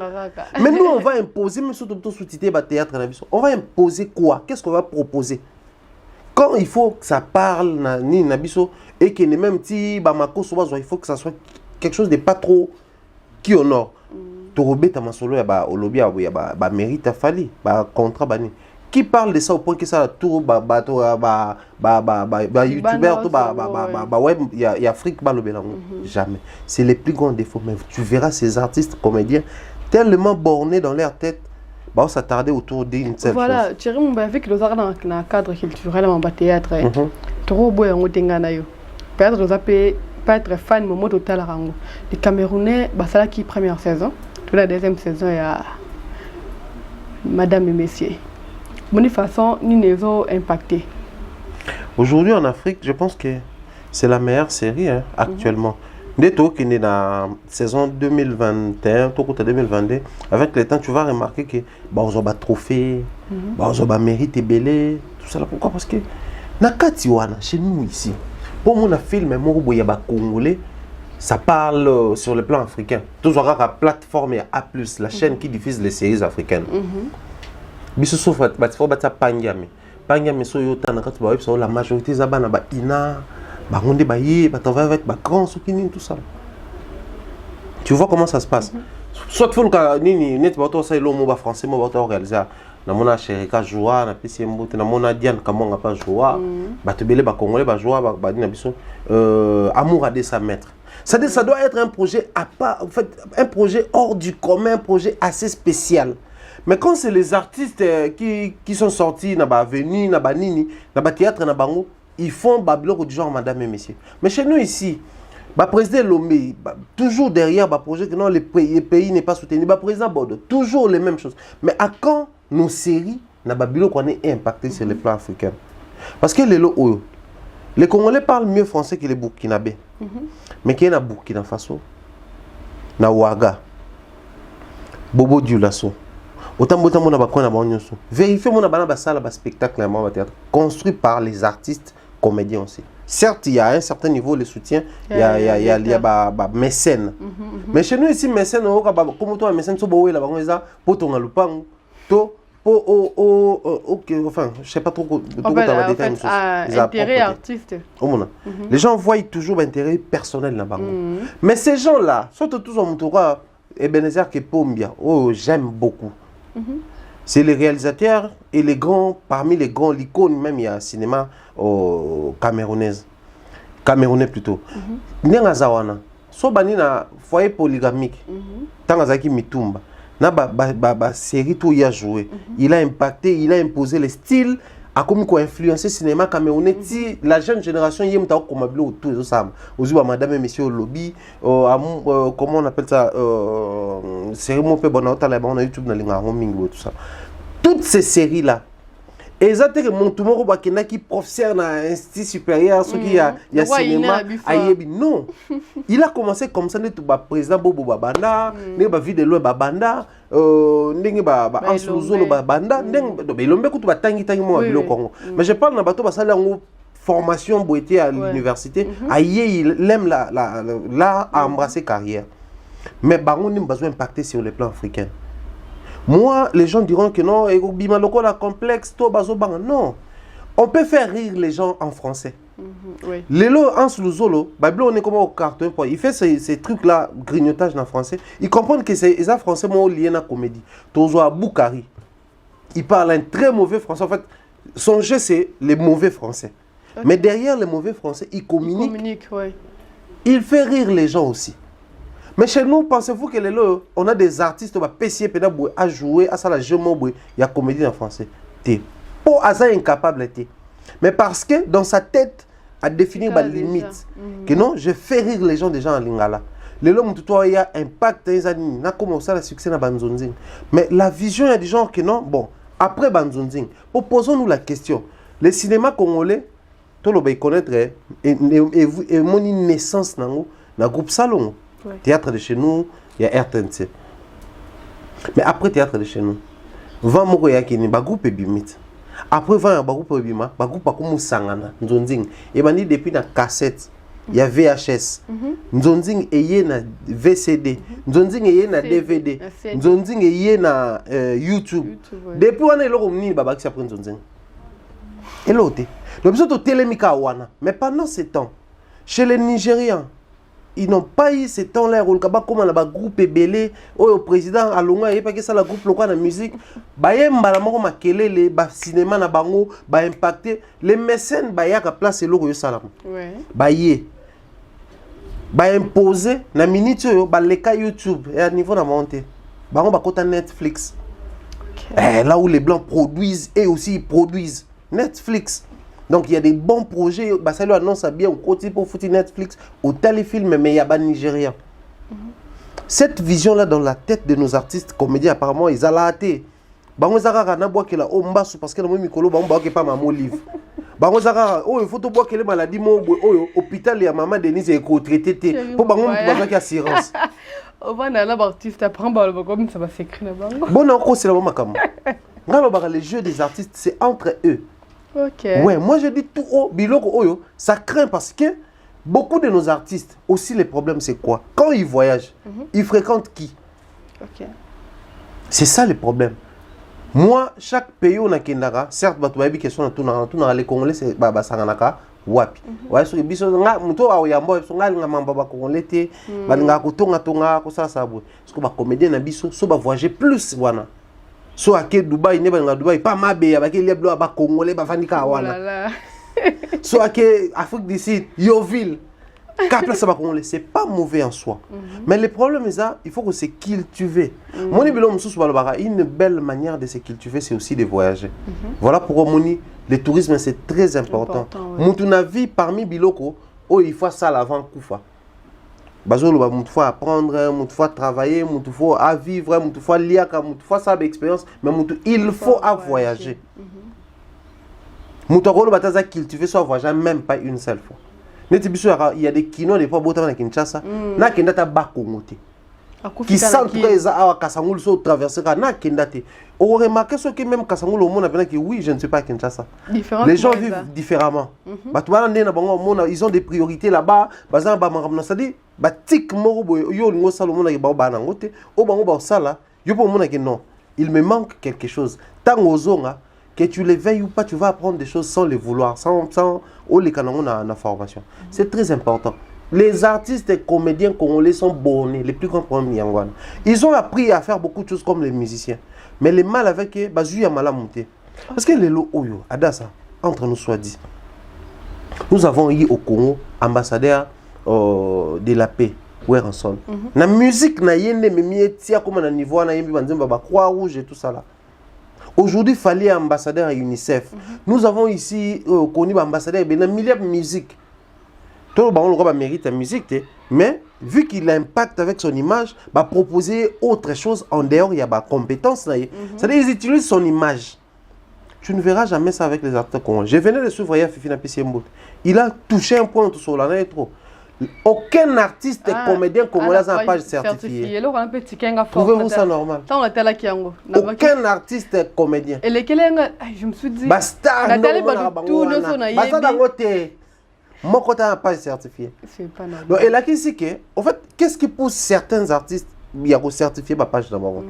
Mais nous, on va imposer, même surtout sous-titré théâtre, on va imposer quoi? Qu'est-ce qu'on va proposer? Quand il faut que ça parle, et que même si il faut que ça soit quelque chose de pas trop qui honore. Torobé Tamasolo, il y a mérite à Fali, contrat bani. Qui parle de ça au point que ça tout youtubeur tout web il y a Afrique jamais. C'est les plus grands défauts. Mais tu verras ces artistes comédiens tellement bornés dans leur tête, s'attarder autour d'une seule chose. Voilà, Thierry Mumba avec le dans le cadre culturel en théâtre. Trop beau en Otengana yo. Peut-être pas être fan moment total rango. Les Camerounais ça qui première saison, toute la deuxième saison il y a Madame et Messieurs. De toute façon, nous les avons impactés. Aujourd'hui en Afrique, je pense que c'est la meilleure série actuellement. Dès que qui est dans la saison 2021, 2022, avec le temps, tu vas remarquer que on a des trophées, on a mérite belé, tout ça. Pourquoi? Parce que chez nous ici, pour mon film, Congolais, ça parle sur le plan africain. Toujours la plateforme A+, la chaîne qui diffuse les séries africaines. Biso souffre faut battre pangami so yota na kati ba web la majorité za bana ba ina ba ngonde ba yi ba travailler avec ba grand sokini tout ça. Tu vois comment ça se passe? Soit faut que nini net ba to ça lo mo ba français mo ba to réaliser na mona Cherika joie na pesi mbote na mona Diane Kamonga pas joie ba te belé ba congolais ba joie ba dina biso amour à 200 mètres. Ça doit être un projet à part, en fait un projet hors du commun, un projet assez spécial. Mais quand c'est les artistes qui sont sortis, na ba venu, na ba nini, na ba théâtre, na bango, ils font bablo du genre madame et messieurs. Mais chez nous ici, ba président Lomé, toujours derrière ba projet que non le pays n'est pas soutenu, ba président Bordeaux, toujours les mêmes choses. Mais à quand nos séries na babilo qu'on est impacté sur le plan africain? Parce que les Congolais parlent mieux français que les Burkinabés. Mais qui est na Burkina Faso, na Ouaga, Bobo Dioulasso. Vérifiez mon spectacle construit par les artistes comédiens aussi. Certes, il y a un certain niveau de soutien, il y a mécène. Mais chez nous ici, mécène, comme toi, mécène, enfin, je sais pas trop intérêt artiste. Les gens voient toujours l'intérêt personnel là-bas. Mais ces gens-là, surtout tous en Moutoura, Ebenezer Kepombia, j'aime beaucoup. C'est les réalisateurs et les grands, parmi les grands l'icône même il y a un cinéma camerounais plutôt. Nengazawana, so bani na foyer polygamique. Tangazaki Mitumba, na ba série tout y a joué. Il a impacté, il a imposé les styles. A comme quoi influencer le cinéma camerounais, si la jeune génération y est comme autour de ça. Aujourd'hui, madame et monsieur lobby, comment on appelle ça, c'est vraiment peu bon on a YouTube tout ça. Toutes ces séries là Et ça que mon tour qui professeur dans institut supérieur ce qui y a cinéma non il a commencé comme ça tout président Bobo Babanda ne ba vie de loi Babanda ndenge ba Ansuluzolo Babanda ndenge ilombe kutu batangi tangi mo bilo Congo mais je parle na bato ba sala ngo formation boité à l'université aïe il aime la embrasser carrière mais bango ni besoin impacter sur le plan africain. Moi, les gens diront que non, la complexe, non. On peut faire rire les gens en français. Oui. Lélo, Hans Luzolo, on est comme au carton. Il fait ces trucs-là, grignotage en français. Ils comprennent que c'est les français liés à la comédie. Tozo à Boukari. Il parle un très mauvais français. En fait, son jeu, c'est les mauvais français. Okay. Mais derrière les mauvais français, il communique. Ouais. Il fait rire les gens aussi. Mais chez nous, pensez-vous que on a des artistes qui ont à jouer à ça la jeu il y a comédie en français. Pour ça incapable. Mais parce que dans sa tête, à définir ma limite. Que non, je fais rire les gens déjà en lingala. Les hommes il y a impact n'a commencé le succès dans Banzonzing. Mais la vision il y a des gens que non, bon, après Banzonzing, posons-nous la question. Le cinéma congolais, tout le monde connaître et mon naissance dans le groupe Salon. Ouais. Théâtre de chez nous, il y a RTNC. Mais après théâtre de chez nous, va moko ya kini ba groupe bimit. Après va ba groupe bima, ba groupe comme Sangana, Nzonzing. Et bani depuis na cassette, il y a VHS. Nzonzing eye na VCD, Nzonzing eye na DVD, Nzonzing eye na YouTube. Depuis on est là comme ni baba qui s'apprend Nzonzing. Et l'autre, le besoin de télémika wana. Mais pendant ce temps, chez les Nigérians, ils n'ont pas eu ce temps-là. Comme le groupe Ebele, le président Alonga, il n'y a pas que ça, le groupe local de musique. Il y a un cinéma na bango, impacté. Les mécènes, il y a place le salam. Il y a imposé, na minute, les cas YouTube, et à niveau de montée. Il y a Netflix. Là où les blancs produisent et aussi ils produisent. Netflix. Donc il y a des bons projets. Ça lui annonce bien au côté pour foutre Netflix, au téléfilm, mais il y a pas Nigérien. Cette vision-là dans la tête de nos artistes comédiens, apparemment, ils ont raté. Bango Zara na bois que la ombasu parce que le même micro bango ba que pas maman livre. Bango Zara il faut to bois que les maladies mo hôpital ya maman Denise est retraité pour bango ba qui assurance. On va na l'artiste apprend ba comme ça va s'écrire na bango. Bon encore c'est la maman comme. Les jeux des artistes c'est entre eux. Okay. Ouais, moi je dis tout haut, biloko oyo, ça craint parce que beaucoup de nos artistes, aussi les problèmes c'est quoi? Quand ils voyagent, ils fréquentent qui? C'est ça le problème. Moi, chaque pays on a kendara, certes, tu as dit que les Congolais c'est baba sanganaka, wapi. Ouais, sur biso nga muto a oyambo, so nga mamba ba Congolais te, ba nga kutonga tonga ko ça sabwe. Parce que ba comédien na biso, so ba voyager plus wana. So à Dubaï, ne ba Dubaï pas mabe ya ba ke leblo ba Congolais ba fanika wana. So à Afrique du Sud, Yoville. Car place ba Congolais, c'est pas mauvais en soi. Mais le problème est ça, il faut que c'est cultivé. Mon ibilo msusu balobara, une belle manière de se cultiver c'est aussi de voyager. Voilà pourquoi moni le tourisme c'est très important. Mutu na vie parmi biloko, oh il faut ça l'avant kufa. Bazolo ba mutu faut apprendre, mutu faut travailler, mutu faut à vivre, mutu faut liaka, mutu faut ça expérience, mais mutu il faut à voyager. Mutu rolo bataza cultiver soit voyager même pas une seule fois. Il y a des kinos des fois à Kinshasa, na kendata ba Congoté. Qui sentent que à Kasangul so traverser na kendate. On remarque ce que même Kasangul au monde a que oui, je ne suis pas à Kinshasa. Les gens vivent différemment. Ils ont des priorités là-bas, bazan ba maramna sadi, ba tik moro yo ngo salomo na ba ba nangote, o bango ba sala, yo po mona que non, il me manque quelque chose. Tango zonga que tu les veilles ou pas, tu vas apprendre des choses sans les vouloir, sans les canons en formation. C'est très important. Les artistes et comédiens congolais sont bornés, les plus grands problèmes Yangwana. Ils ont appris à faire beaucoup de choses comme les musiciens. Mais le mal avec eux, il y a mal à monter. Parce que les lots, Adassa, entre nous soit dit, nous avons eu au Congo ambassadeur de la paix. La musique n'a rien de mieux, comme un niveau, na yembi banzemba ba croix rouge et tout ça là. Aujourd'hui, il fallait un ambassadeur à UNICEF. Nous avons ici connu un ambassadeur de milliers de musique. Tout le monde mérite la musique, mais vu qu'il impacte avec son image, va proposer autre chose en dehors, il y a des compétences. C'est-à-dire qu'ils utilisent son image. Tu ne verras jamais ça avec les artistes congolais. Je venais de suivre hier Fifi Napisi Mbouté. Il a touché un point sur l'année trop. Aucun artiste comédien congolais n'a page certifiée. Trouvez-vous ça normal? Aucun artiste comédien. Et lesquels, je me suis dit, basta, mon côté n'a pas certifié. C'est pas normal. Et là, en fait, qu'est-ce qui pousse certains artistes à certifier ma page d'abord?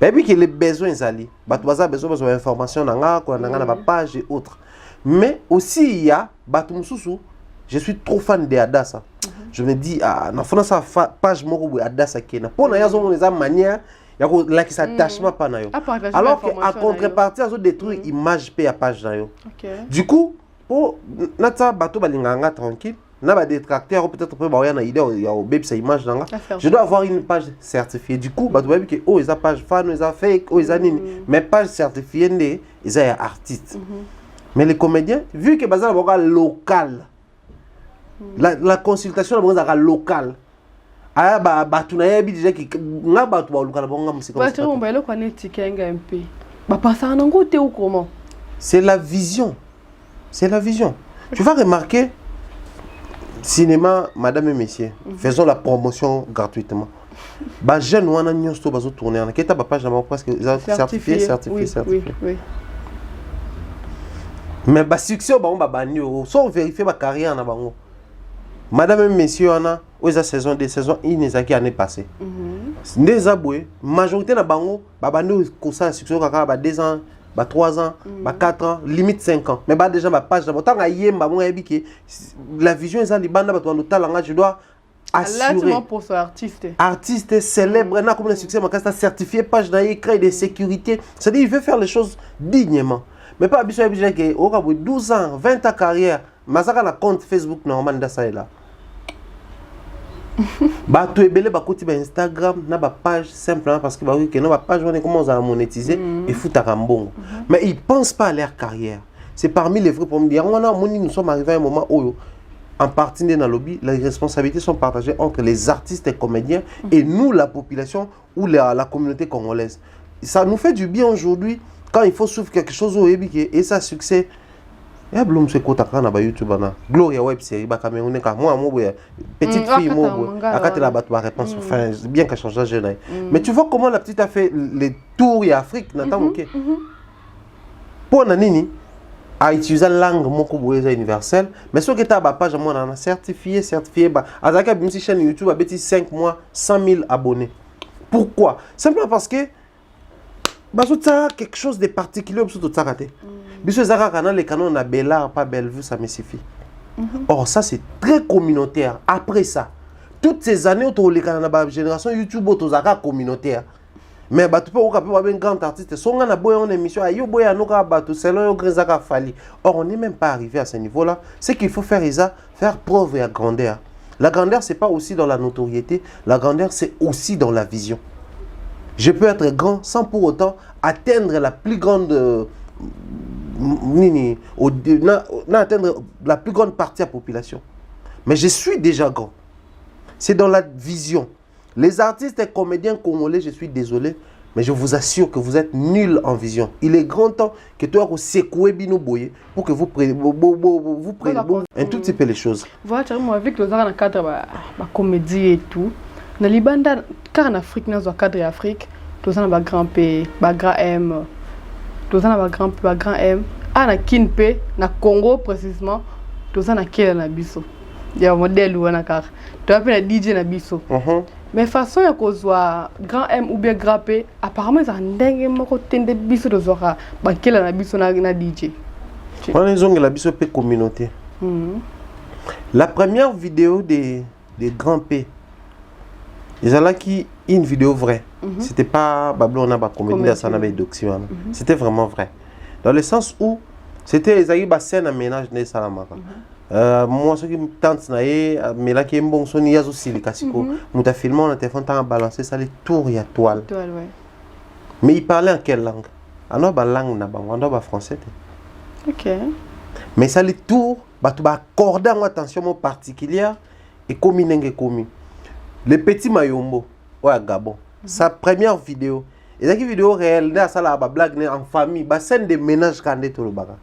Mais puis que les besoins s'allient. Bah, tu as besoin d'informations dans la page et autres. Mais aussi, il y a Batumsusu. Je suis trop fan de Adassa. Je me dis, ah, non, faut ça page moro Adassa Kena. Pour nous, il y a une manière, il y a qui s'attachement pas na yo. Alors qu'à contrepartie, ils ont détruit l'image de la page na yo. Du coup, pour nata bateau balinganga tranquille, na ba détracteur peut-être peut ba yana idée il y a au bébé sa image là. Je dois avoir une page certifiée. Du coup, bateau baby que oh ils a page fan, ils a fake, oh ils a nini. Mais page certifiée né, ils a artiste. Mais les comédiens, vu que bazar ba local. La consultation est locale. Ah bah tu n'as pas dit que n'a pas tu vas local bon musique. C'est la vision. C'est la vision. Tu vas remarquer cinéma madame et messieurs, faisons la promotion gratuitement. Bah jeune ou un nyonsto bazo tourner en quête pas page parce que certifié. Oui. Mais bah succès bah on va bannir sans vérifier ma carrière na bango. Madame et messieurs, on a eu la saison 2, saison 1, qui année passée. Des aboués, majorité de bango, babano kosa succès kaka 2 ans, 3 ans, 4 ans, limite 5 ans. Mais déjà ma page d'abord tant ayé mbamo ebiki la vision est en libanda bato no talanga je dois assurer. Là pour ce artiste. Artiste célèbre na comme le succès makasta certifié page d'ailleurs créer des sécurités. C'est-à-dire il veut faire les choses dignement. Mais pas habitué que au bout 12 ans, 20 ans carrière, masaka na compte Facebook normal d'asa là. Bah tu es belé bah côté Instagram na ba page simplement parce que bah oui que non ba page on est comment on va monétiser et foutre à rambon. Mais ils pensent pas à leur carrière. C'est parmi les vrais problèmes. Nous sommes arrivés à un moment où en partie dans le lobby, les responsabilités sont partagées entre les artistes et comédiens et nous la population ou la communauté congolaise. Ça nous fait du bien aujourd'hui quand il faut suivre quelque chose au Ebiki et ça succès. Il y a Blum c'est quoi t'as na YouTube na Gloria web série ba Camerounais ka moi petite fille moi akate la ba réponse enfin bien qu'elle change jeune. Mais tu vois comment la petite a fait les tours et Afrique n'attend OK. Pour nanini a utilisé la langue moko boyeza universelle mais ce que tu as ba page moi na certifié ba azaka bimsi chaîne YouTube a bêti 5 mois 100 000 abonnés. Pourquoi? Simplement parce que ça quelque chose de particulier sur tout ça raté. Biso zaka kana les canons na Bella pas Bellevue ça me suffit. Or ça c'est très communautaire. Après ça, toutes ces années autour les canons na génération YouTube autour zaka communautaire. Mais bah tu peux avoir un grand artiste son na boy en émission ayo boy anoka bato selon yo grezaka fali. Or on n'est même pas arrivé à ce niveau-là. Ce qu'il faut faire faire preuve et grandeur. La grandeur c'est pas aussi dans la notoriété, la grandeur c'est aussi dans la vision. Je peux être grand sans pour autant atteindre la plus grande atteindre la plus grande partie de la population. Mais je suis déjà grand. C'est dans la vision. Les artistes et comédiens congolais, je suis désolé, mais je vous assure que vous êtes nuls en vision. Il est grand temps que toi vous secouez Bino Boye pour que vous preniez un tout petit peu les choses. Voilà, moi avec le dans le cadre de la comédie et tout. Dans les bandes, car en Afrique, dans le cadre d'Afrique, tout ça, on grand P, grand M, tout ça, on grand P, grand M. Ah, na Kinpe, na Congo précisément, tout ça, na Kela na biso. Il y a un modèle où on a car. Tu as fait la DJ na biso. Mais façon, il y a cause grand M ou bien grand P, apparemment, ça n'engue moko tende biso de zora, ba Kela na biso na DJ. On a la biso P communauté. La première vidéo des grands P. Ils ont là qui une vidéo vraie. C'était pas Babylon ba comédie dans sana document. C'était vraiment vrai. Dans le sens où c'était Esaïe Bassen à ménage de Salamaka. Moi ce qui me tente naé mais là qui est bon son yazo silikasiko. Muta filmant on a téléphone tant balancer ça les tours et toile. Mais il parlait en quelle langue? Alors ba langue na bango, on ba français. OK. Mais ça les tours ba tu ba accorder une attention particulière et communenge commun. Le petit Mayombo, ouais, Gabon, sa première vidéo, Et ça qui vidéo réelle, na sala ba blague en famille, ba scène de ménage kandé tout le baga.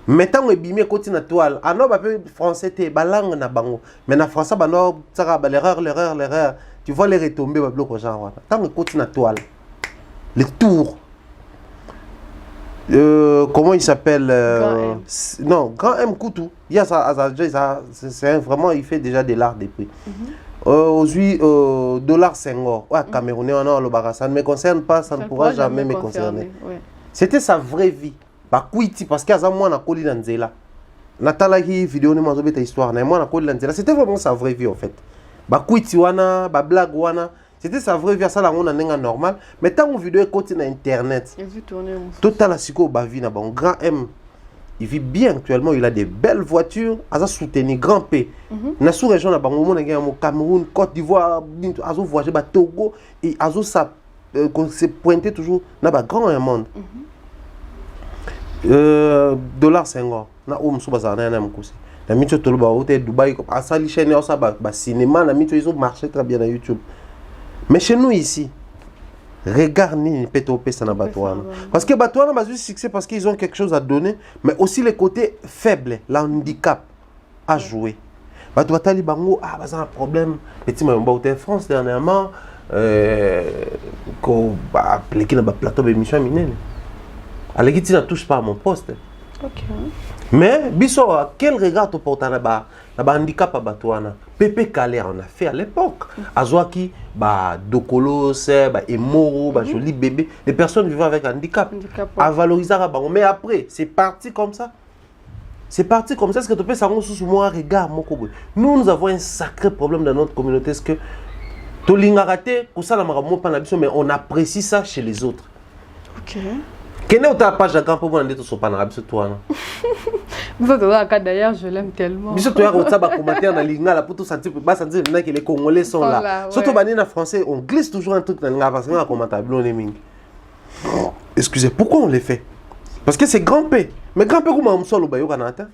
Maintenant on bimé côté na toile, ano ba peu français té ba langue na bango. Mais na français ba no sara ba l'erreur. Tu vois les retombées ba bloc genre. Tant on côté na toile. Les tours. Comment il s'appelle non, Grand M Koutou. Il y a ça c'est vraiment il fait déjà de l'art des prix. Aujourd'hui, dollar Senghor, Camerounais, ça ne me concerne pas, ça ne pourra jamais me concerner. Ouais. C'était sa vraie vie. Parce qu'il y a moi qui dans Nzela. Natala qui vidéo ne m'a dit histoire, moi qui dans Nzela. C'était vraiment sa vraie vie en fait. Wana, blague wana. C'était sa vraie vie, ça là on a un normal. Mais tant que vidéo est côté sur internet, total la psycho bavi na bon Grand M. Il vit bien actuellement, il a des belles voitures, il a soutenu Grand P. Dans la sous-région, il y a au Cameroun, Côte d'Ivoire, il a voyagé au Togo, et il a s'est pointé toujours dans le grand monde. Dollar Senghor, il y a un bazar, il y a un bazar. Il y a un Dubaï, il y a un cinéma, ils ont marché très bien sur YouTube. Mais chez nous ici, regarde ni pétopé ça na Batouana. Parce que Batouana a eu succès parce qu'ils ont quelque chose à donner, mais aussi les côtés faibles, l'handicap à jouer. Batouatali bango ah bah ça un problème. Petit mais on va au France dernièrement qu'on va appeler qui na plateau d'émission minene. Allez qui ne touche pas à mon poste. OK. Mais biso quel regard tu portes là-bas? La handicap à Batouana. Pépé Calais on a fait à l'époque. Azouaki, Dokolo, Emoro, joli bébé. Les personnes vivant avec handicap. À valoriser à Bango. Mais après, c'est parti comme ça. C'est parti comme ça. Est-ce que tu peux savoir sous moi, regarde mon Kogo. Nous avons un sacré problème dans notre communauté. Est-ce que tu l'as raté, mais on apprécie ça chez les autres. OK. Quelle est ta page à pour vous sur Panarabe sur toi? D'ailleurs, je l'aime tellement. Mais surtout, on a commenté en ligne là pour tout sentir que les Congolais sont là. Surtout, en français, on glisse toujours un truc dans le parce qu'on a commenté. Excusez, pourquoi on les fait? Parce que c'est grand P. Mais grand P, comment on sort le bayo Kanata?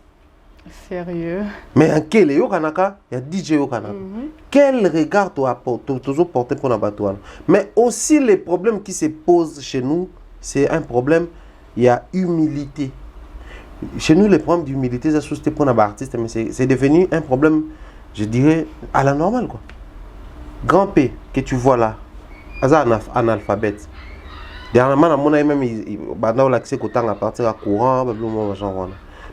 Sérieux? Mais en quel est Yokanaka? Il y a DJ Yokanaka. Quel regard tu as toujours porté pour la Batouane? Mais aussi, les problèmes qui se posent chez nous, c'est un problème, il y a humilité. Chez nous, les problèmes d'humilité, ça c'était pour un artiste, mais c'est devenu un problème, je dirais, à la normale, quoi. Grand P, que tu vois là, c'est un analphabète. Dernièrement, on a même l'accès au temps à partir à courant,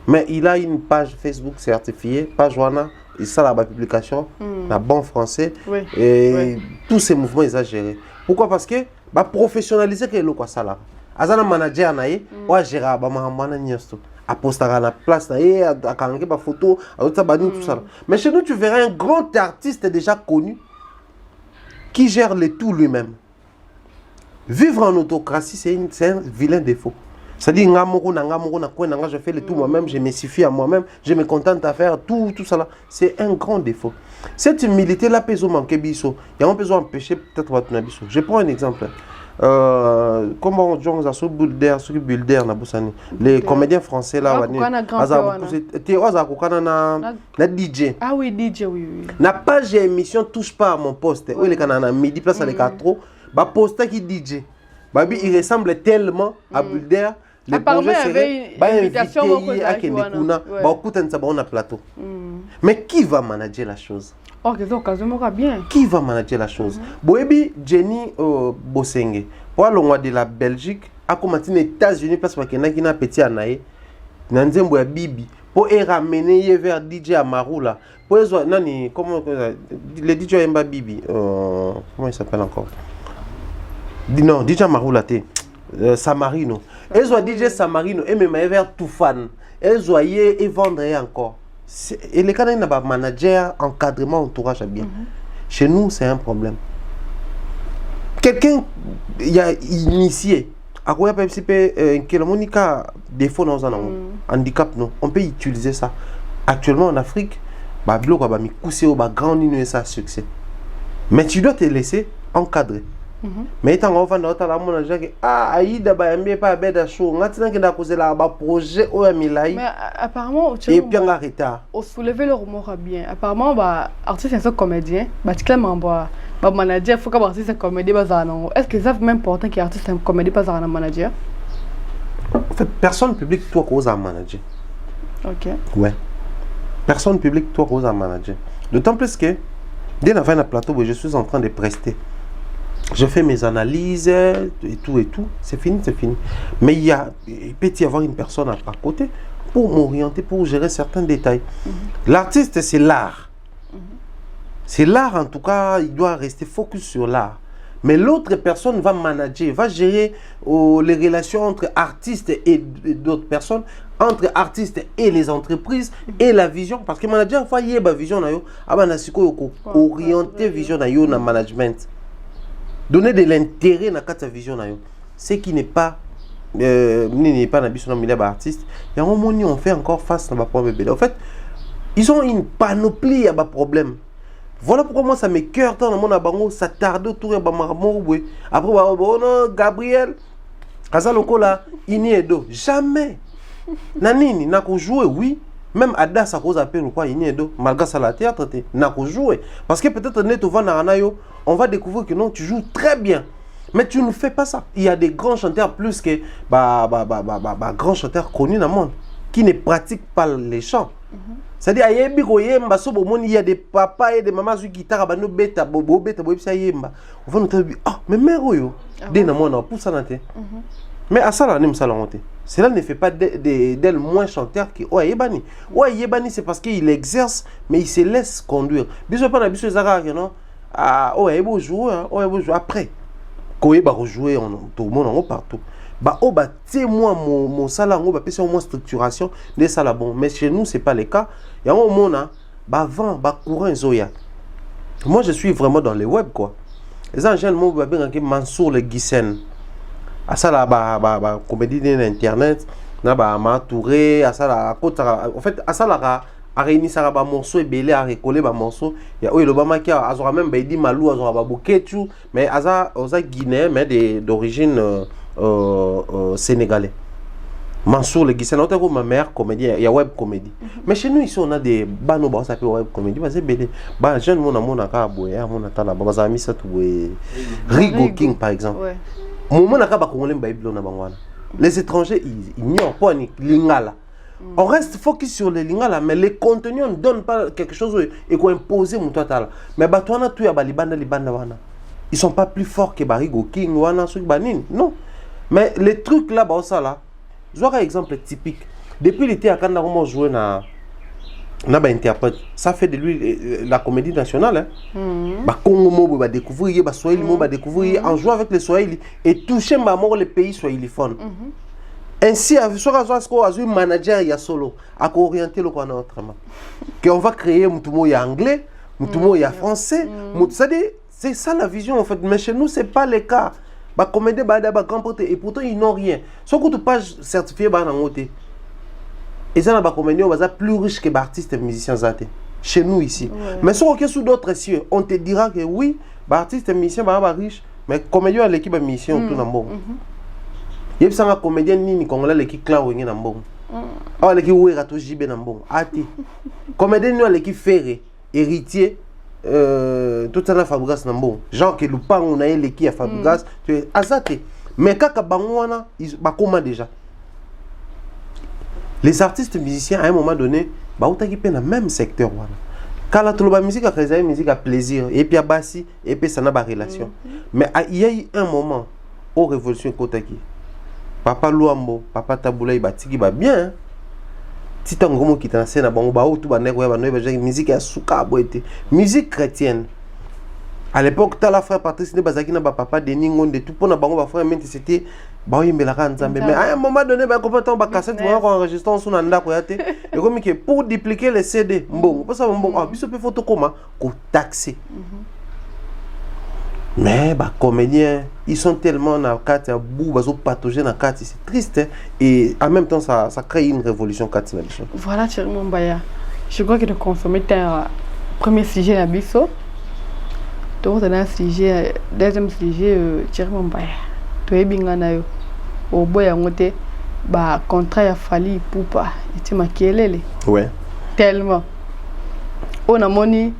mais il a une page Facebook certifiée, page Wana, et ça, la publication, la bon français, et tous ces mouvements, ils ont géré. Pourquoi? Parce que, professionnaliser que le quoi ça là. Azana manager nae, wa gérera ba mahamana nyesto. A postera la place nae, a kange ba photo, a tout ça. Mais chez nous tu verras un grand artiste déjà connu qui gère le tout lui-même. Vivre en autocratie, c'est un vilain défaut. C'est-à-dire je fais le tout moi-même, je me suffis à moi-même, je me contente à faire tout ça là. C'est un grand défaut. Cette humilité là peut manquer biso. Il y a besoin d'empêcher peut-être votre biso. Je prends un exemple. Comment John Zasso Bulder, les comédiens français là, na DJ. Ah oui, DJ, oui. Na page émission touche pas à mon poste. Oui, les canana midi place à les 4 ba poste qui DJ. Babi il ressemble tellement à Bulder. Les projets seraient à Kendekuna, on a plateau. Mais qui va manager la chose? Bien. Qui va manager la chose? Boebi Jenny Bosenge, pour le de la Belgique, a commencé aux États-Unis parce qu'il y a un petit anaï, Nanzembo ya Bibi, pour ramener vers DJ Amaroula. Pour comment le DJ Mba Bibi, comment il s'appelle encore? Non, DJ Amaroula t'es. Samarino. Elles ont DJ Samarino et même vers tout fan. Elles ont et vendre encore. Et les canadiens n'ont pas manager, encadrement, entourage bien. Chez nous, c'est un problème. Quelqu'un y a initié. À quoi il y a défaut dans un handicap, non. On peut utiliser ça. Actuellement en Afrique, ça succès. Mais tu dois te laisser encadrer. Mais étant en vente dans la monde aïda ba yambe pas beda show ngatina kenda kozela ba projet o ya milai. Mais apparemment et bien arrêté. Au soulever le rumeur bien. Apparemment artiste et comédien, Clément Bois Bah manager faut que artiste comédie bazano. Est-ce que c'est même important que artiste comédie pas un manager? En fait, personne publique toi cause un manager. OK. Ouais. Personne publique toi cause un manager. D'autant plus que dès la fin du plateau où je suis en train de prester, je fais mes analyses et tout, c'est fini. Mais il peut y avoir une personne à côté pour m'orienter, pour gérer certains détails. L'artiste, c'est l'art. C'est l'art, en tout cas, il doit rester focus sur l'art. Mais l'autre personne va manager, va gérer les relations entre artistes et d'autres personnes, entre artistes et les entreprises et la vision. Parce que le manager, il y a une vision, orienter vision dans le management. Donner de l'intérêt dans la vision. Ce qui n'est pas dans le artiste. Il y a un moment où on fait encore face à problème. En fait, ils ont une panoplie de problèmes. Voilà pourquoi moi ça me cœur dans mon abango, ça tarde autour de Marmorou. Après, Gabriel, Kazaloko là, Iniedo. Jamais. Nanini, n'a qu'à jouer, oui. Même Ada, ça cause appel ou quoi, Iniedo. Malgré ça, la théâtre, n'a qu'à jouer. Parce que peut-être, on va découvrir que non, tu joues très bien. Mais tu ne fais pas ça. Il y a des grands chanteurs plus que grands chanteurs connus dans le monde qui ne pratiquent pas les chants. C'est-à-dire, il y a des papas et des mamans qui guitare, on va nous dire, ah, mais mère, mais à ça, cela ne fait pas d'elle moins chanteur que Yebani. Yebani, c'est parce qu'il exerce, mais il se laisse conduire. Bisous pas na bisous Zara, non? Ah, Yebo jouer, après. Quand il va rejouer, tout le monde partout. Moi mon salaire, on va passer au moins structuration des salaires bon. Mais chez nous, c'est pas le cas. Il y a un moment, courant Zoya. Moi, je suis vraiment dans les web, quoi. Les gens, j'ai Mansour le Gissen. À ça, la comédie d'internet, ma Touré, à ça, la côte. En fait, à ça, la a réuni ça, un morceau et belé à recoller un morceau. Il y a le Bama qui a même dit Malou, a Bouketou, mais à ça, Guinée, mais d'origine sénégalais. Mansour le Gissen, on ma mère comédie, il y a web comédie. Mais chez nous ici on a des banos, ça s'appelle web comédie. C'est belé. Jeune mon a boya, mon a la baba mis ça tout Rigo King par exemple. Mon a congolais bible na bangwana. Les étrangers ils ignorent pas ni lingala. On reste focus sur les lingala, mais les contenus on donne pas quelque chose et qu'on impose mon total. Mais toi na tout ya balibanda wana. Ils sont pas plus forts que Rigo King wana sur banin. Non. Mais les trucs là, ça là, je vois un exemple typique. Depuis l'été, à quand on joue na interprète, ça fait de lui la comédie nationale. Congo va découvrir, Swahili va découvrir, en jouant avec les Swahili et toucher les pays swahiliphones. Ainsi, avec un manager, il y a solo, à orienter le Rwanda autrement. On va créer Moutumo il y a anglais, Moutumo il y a français. C'est ça la vision en fait. Mais chez nous, c'est pas le cas. Comédie et pourtant ils n'ont rien. Sauf que tu pages certifié et ça n'a comédie plus riche que les artistes et musiciens chez nous ici. Mais si on est sous d'autres cieux, on te dira que oui, les artistes et musiciens sont riches, mais comédie à l'équipe de musiciens tout dans le monde. Il y a des comédiens ni congolais l'équipe clan ou dans le monde. Ah l'équipe où est JB dans le monde. Ati. Comédien nous l'équipe ferré, héritier. Tout ça na Fabregas na bon genre que Lupin on a l'équipe à Fabregas tu es azate mais kaka bangwana ils comment déjà les artistes musiciens à un moment donné utaki pe na même secteur wana kala to la musique à musique à plaisir et puis à bassi et puis ça na ba relation mais il y a eu un moment au révolution kotaki papa Luambo papa Tabula batiki ba bien Tita Ngomo qui t'en scène à Bango tout musique à Souka boité musique chrétienne à l'époque t'as la frère Patrice ne bazaki na papa Denis Ngonde tout pour na Bango frère même c'était Baoyimbelaka Nzambe mais à un moment donné complètement cassette pour enregistrer son anda ko yate et comme que pour dupliquer les CD bon pas ça bon biso peut photo comment ko taxer mais comédiens ils sont tellement dans carte à bout bazo patauger dans carte c'est triste hein? Et en même temps ça crée une révolution carte. Voilà Thierry Mumbaya, je crois que de consommer un premier sujet à biso donc un sujet deuxième sujet Thierry Mumbaya to ebinga na yo oboya ngote contrat ya Fally Ipupa iti makelele ouais tellement on a moni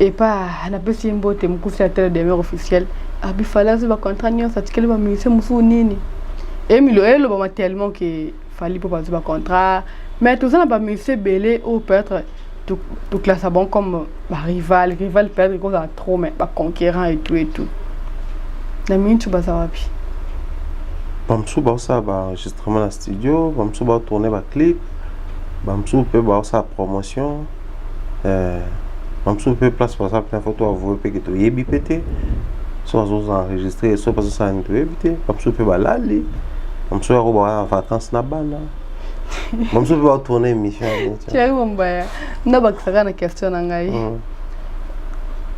et pas na pesi mbote mkusi atele demeure officiel abi fala se ba contrat nyo sa tikele ba ministre musu nini et milo elo ba tellement que fali pour pas ba contrat mais tout ça n'a pas ministre belé ou peut-être tout classe bon comme rival peut-être qu'on a trop mais pas conquérant et tout na mintu ba ça wapi bamsu ba ça ba enregistrement na studio bamsu ba tourner ba clip bamsu peut ba ça promotion bamsu peut place pour ça plein photo avouer que to yebi pété soit enregistrer soit parce que ça ne peut éviter bamsu peut ba lali bamsu ba en vacances na bana bamsu peut ba tourner émission tiens mbaya na ba saka na question ngai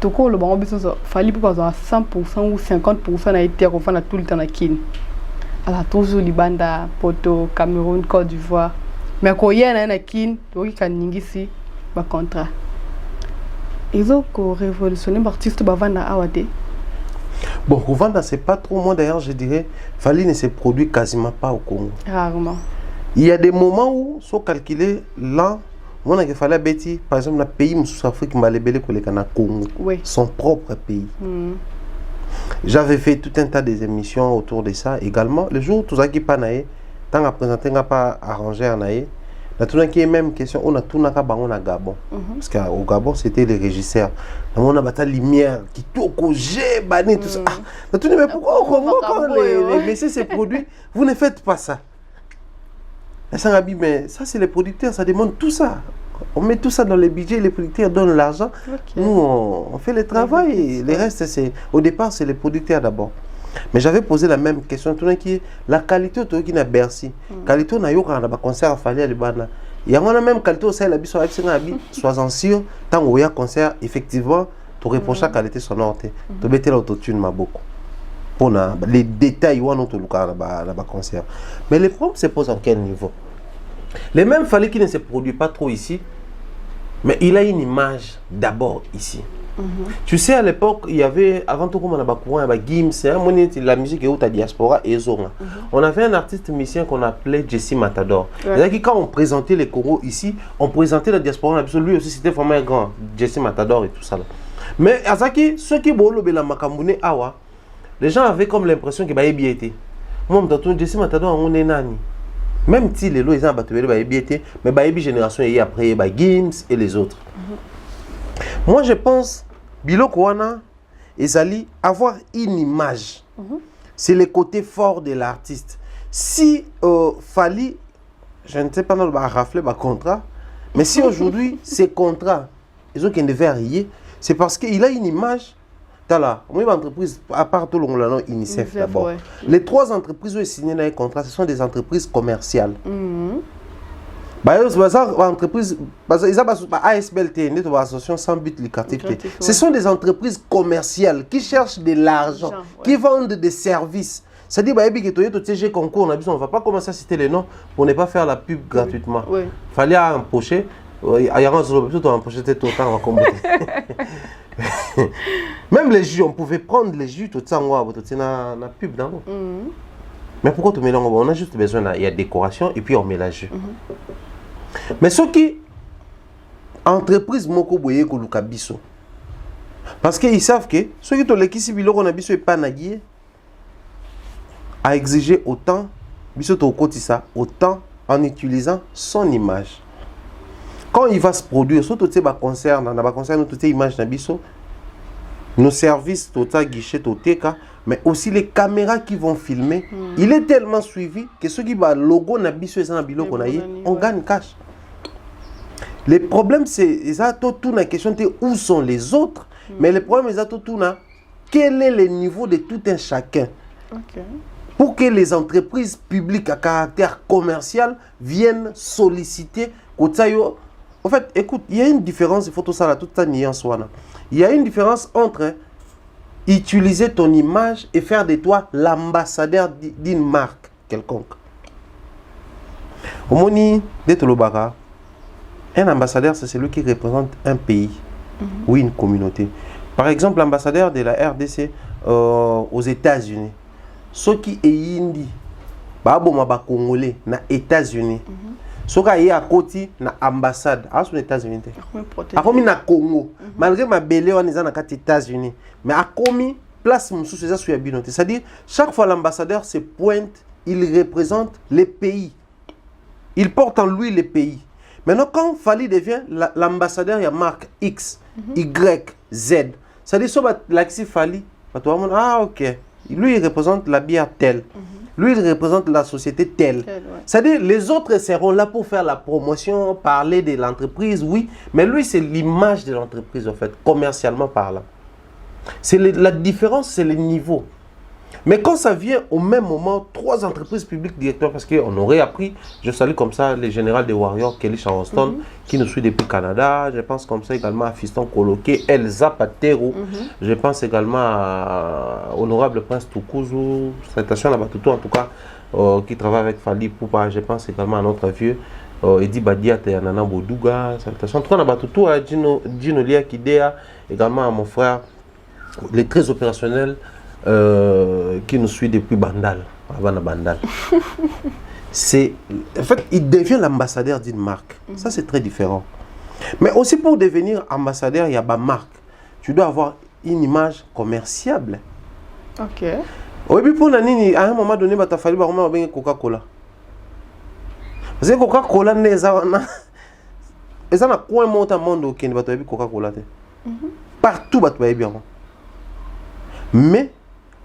toko le bango biso fali pour pas 100% ou 50% na été qu'on fait tout le temps na kin ala toujours libanda poto Cameroun Côte d'Ivoire mais ko yena na kin to ki kaningisi ba contrat ils ont révolutionné l'artiste ba vanda awate bon Rwanda c'est pas trop moi d'ailleurs je dirais Fali ne se produit quasiment pas au Congo rarement il y a des moments où sont calculés là on a fallu bêti par exemple le pays sous Afrique malébélé que le Congo oui. Son propre pays j'avais fait tout un tas d'émissions autour de ça également le jour tout ça qui panaé tant à présenter n'a pas arrangé en aïe la tout qui est même question on a tout n'a pas on a Gabon parce qu'au Gabon c'était les régisseurs on a battu lumière qui tout j'ai banni tout ça la tout mais pourquoi quand les messieurs se produit vous ne faites pas ça mais ça c'est les producteurs ça demande tout ça on met tout ça dans les budgets les producteurs donnent l'argent nous on fait le travail et le reste c'est au départ c'est les producteurs d'abord mais j'avais posé la même question tout qui est la qualité autour qui n'a Bercy qualité on a eu quand on a concert fallait aller bana il y a même qualité au sein la biso avec sois sûr tant où il y a concert effectivement tu reproches la qualité sonore tu mettais l'autotune ma beaucoup pour les détails où on a tout le cas là-bas concert mais le problème se pose à quel niveau les mêmes fallait qu'il ne se produit pas trop ici mais il a une image d'abord ici tu sais à l'époque il y avait avant tout comme on a courant Gims la musique est où ta diaspora et Zonga on avait un artiste musicien qu'on appelait Jesse Matador c'est-à-dire que quand on présentait les Congo ici on présentait la diaspora lui aussi c'était vraiment un grand Jesse Matador et tout ça là. Mais Azaki ceux qui bolo la makamune awa les gens avaient comme l'impression que bien été moi m'entends Jesse Matador on est nani même si les lois ils ont battu mais baïbi génération et après Gims et les autres moi je pense Biloko wana ezali avoir une image c'est le côté fort de l'artiste si Fali je ne sais pas non va rafler ba contrat mais si aujourd'hui ces contrats ils ont qu'un devait arriver c'est parce qu'il a une image là moi entreprise à part tout le monde UNICEF d'abord les 3 entreprises où ils signent un contrat ce sont des entreprises commerciales entreprise ASBLT association sans but lucratif ce sont des entreprises commerciales qui cherchent de l'argent qui vendent des services c'est-à-dire que concours on ne va pas commencer à citer les noms pour ne pas faire la pub gratuitement fallait empocher même les jus on pouvait prendre les jus tout ça na pub dans mais pourquoi tu mélanges on a juste besoin il y a décoration et puis on met la jus mais ceux qui entreprise moko boye ko luka biso parce qu'ils savent que ceux qui to lekisi biloko na biso et pas nagié à exiger autant biso to kotisa autant en utilisant son image quand il va se produire surtout tu sais ba concert na ba concert nous toute image na biso nos services tota guichet toteka mais aussi les caméras qui vont filmer il est tellement suivi que ceux qui ba logo na biso et na biloko na ye on gagne cash. Le problème c'est ça tout la question de où sont les autres mais le problème c'est tout quel est le niveau de tout un chacun pour que les entreprises publiques à caractère commercial viennent solliciter en fait écoute il y a une différence il faut tout ça là toute ta nuance il y a une différence entre utiliser ton image et faire de toi l'ambassadeur d'une marque quelconque au moni de Tolobara un ambassadeur c'est celui qui représente un pays ou une communauté par exemple l'ambassadeur de la RDC aux États-Unis ceux qui est indi ba congolais na États-Unis soka ye akoti na ambassade aux États-Unis akomi na Congo malgré ma belé wana eza na kati États-Unis mais akomi place mususu eza sur bino, c'est-à-dire chaque fois l'ambassadeur se pointe, il représente les pays, il porte en lui les pays. Maintenant quand Fally devient l'ambassadeur, il y a marque X, Y, Z, c'est-à-dire soit l'axi Fally, ah ok, lui il représente la bière telle. Lui, il représente la société telle. C'est-à-dire, les autres seront là pour faire la promotion, parler de l'entreprise, oui. Mais lui, c'est l'image de l'entreprise, en fait, commercialement parlant. La différence, c'est le niveau. Mais quand ça vient au même moment, 3 entreprises publiques directeurs, parce qu'on aurait appris, je salue comme ça les générales des Warriors, Kelly Charleston, qui nous suit depuis le Canada. Je pense comme ça également à Fiston Coloqué, Elsa Patero. Je pense également à Honorable Prince Tukuzu, citation à Batutu en tout cas, qui travaille avec Fally Poupa. Je pense également à notre vieux Edi Badiat et à Nana Bodouga. Citation à Batutu, à Gino Lia Kidea, également à mon frère, les très opérationnels. Qui nous suit depuis Bandal, avant Bandal. En fait, il devient l'ambassadeur d'une marque. Ça, c'est très différent. Mais aussi pour devenir ambassadeur, il y a ma marque. Tu dois avoir une image commerciable. Ok. Au début, pour Nanini, à un moment donné, il a fallu avoir Coca-Cola. Parce que Coca-Cola, ils ont un coin montant monde qui est Coca-Cola. Partout, il y a bien. Mais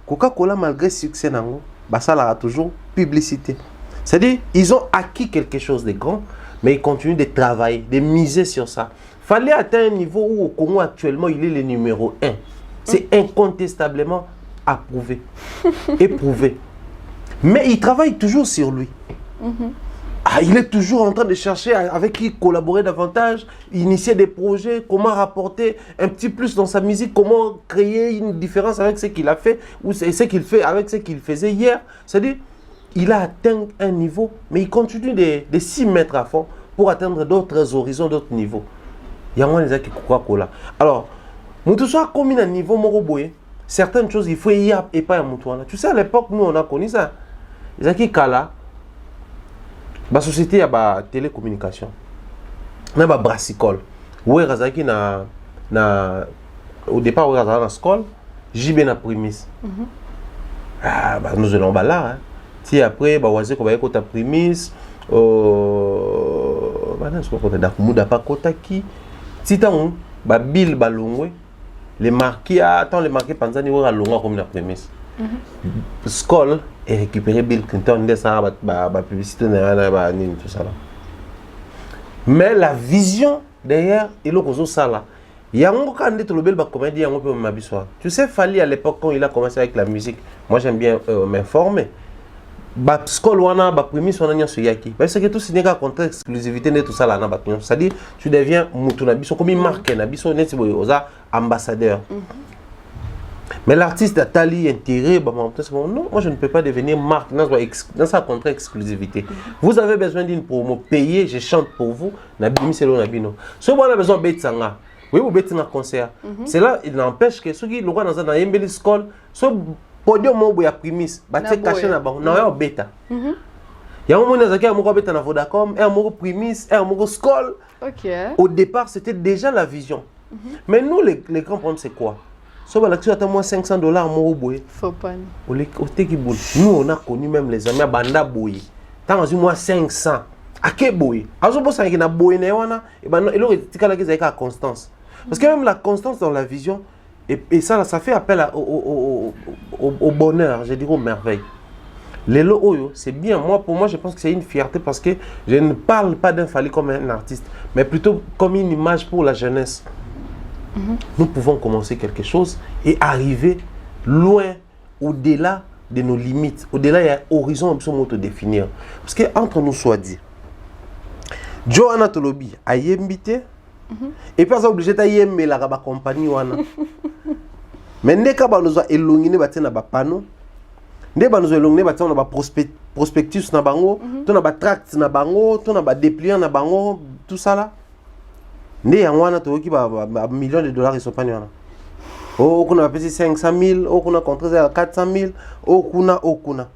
Coca-Cola, malgré le succès, ça a toujours publicité. C'est-à-dire, ils ont acquis quelque chose de grand, mais ils continuent de travailler, de miser sur ça. Il fallait atteindre un niveau où au Congo actuellement, il est le numéro 1. C'est incontestablement approuvé, éprouvé. Mais il travaille toujours sur lui. Il est toujours en train de chercher avec qui collaborer davantage, initier des projets, comment rapporter un petit plus dans sa musique, comment créer une différence avec ce qu'il a fait ou ce qu'il fait avec ce qu'il faisait hier. C'est-à-dire, il a atteint un niveau, mais il continue de s'y mettre à fond pour atteindre d'autres horizons, d'autres niveaux. Il y a moins de gens qui Coca-Cola. Alors, nous soit comme un niveau moroboé, certaines choses, il faut y aller et pas à Moutouana. Tu sais, à l'époque, nous, on a connu ça. Les qui Kala. La société a la télécommunication. On a la brassicole. Au départ, on a la scole. J'y vais na prémisse. Nous allons là. Si après, on va voir ta prémisse. On va pas kota qui. Si tu as bill balongwe, les marqués, attends les marqués pendant que on a longa comme la prémisse. Skoll et récupérer Bill Clinton de ça la publicité tout ça là. Mais la vision derrière il est ça là. Il y a un candidat le bel comédie un peu ma bissoire. Tu sais Fally à l'époque quand il a commencé avec la musique, moi j'aime bien m'informer. Skoll wana ba prémisse wana nyaso yaki. Parce que tout c'est un contrat exclusivité de tout ça là na ba. C'est-à-dire tu deviens mutu na biso comme marque na biso net oza ambassadeur. Mais l'artiste a tali intérêt, non, moi je ne peux pas devenir marque dans sa contrat exclusivité. Vous avez besoin d'une promo, payez, je chante pour vous. Si vous avez besoin de Betsanga, oui, vous avez un concert. C'est là, il n'empêche que ceux qui le voient dans un embelli school, ce podium où il y a prémisse, c'est caché là-bas, non, il y a bêta. Il y a un moment où il y a un bêta dans Vodacom, un moment prémisse, un moment school. Au départ, c'était déjà la vision. Mais nous, les grands problèmes, c'est quoi? Si tu as moins $500, faut pas. Nous, on a connu même les amis à Banda Boy. Tu as moins 500. À quel boy? À ce moment-là, il y a boy, il y a constance. Parce que même la constance dans la vision, et ça fait appel au bonheur, je dirais aux merveilles. Les lots, c'est bien. Pour moi, je pense que c'est une fierté parce que je ne parle pas d'un Fally comme un artiste, mais plutôt comme une image pour la jeunesse. Nous pouvons commencer quelque chose et arriver loin, au-delà de nos limites. Au-delà, il y a un horizon absolument à définir. Parce que entre nous soit dit, Johanna Tolobi a yembité, et puis on est obligé de yember la compagnie. Mais dès que nous avons élongé na panneau, dès que nous avons élongé na prospectus na bango, on a tract na bango, on a dépliant na bango, tout ça là. Né en wana to ki ba millions de dollars ils sont pas wana. Oh kuna ba pesi 500,000, oh kuna contrat 400,000, oh kuna.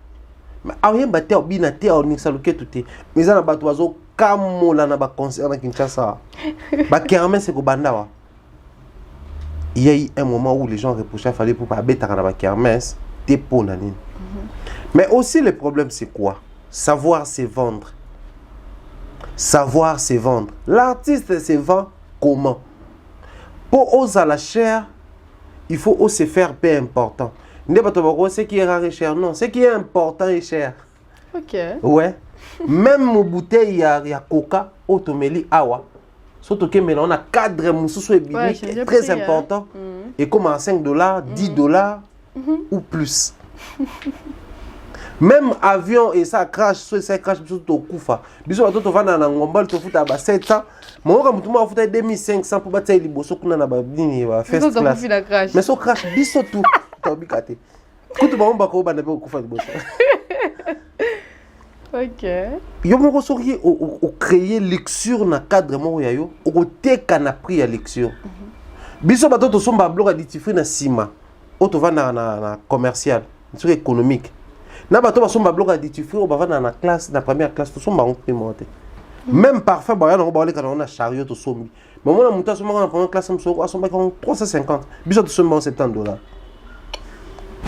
Mais rien baté obina té on saluke tout. Mais ça na bato bazo kamola na ba concert na Kinshasa. Ba kermesse ko banda wa. Il y a eu un moment où les gens reprochaient fallait pour pas bêta na ba kermesse, t'es pour na nini. Mais aussi le problème c'est quoi? Savoir se vendre. Savoir se vendre. L'artiste se vend comment? Pour oser la chair, il faut aussi faire peu important. Ce qui est rare et cher, non. Ce qui est important et cher. Ok. Ouais. Même aux bouteilles, il y a coca, automeli, awa. Surtout que on a cadre biblique très important. Et comme à $5, $10 ou plus. Même avion et ça crash, ça crash tout au koufa. Bisous à tout va dans ngomba to futa ba 700. Moi quand tout futa 2500 pour battre les bosso kuna na ba bini ba first class. Mais ça crash bisous tout. Tabikate. Tout ba on ba ko ba na be koufa bosso. OK. Yo mo sorier au créer lecture na cadre mo ya yo, au teka na prix ya lecture. Bisous ba to somba bloc ditifri na sima. O to va na commercial, sur économique. Na bato ba somba bloc ditifri o ba va na classe, na première classe to somba on peut monter. Même parfait ba ya na ba le kana na chariot to sombi. Mais moi na muta somba na première classe so somba 350. Bisous to somba $70.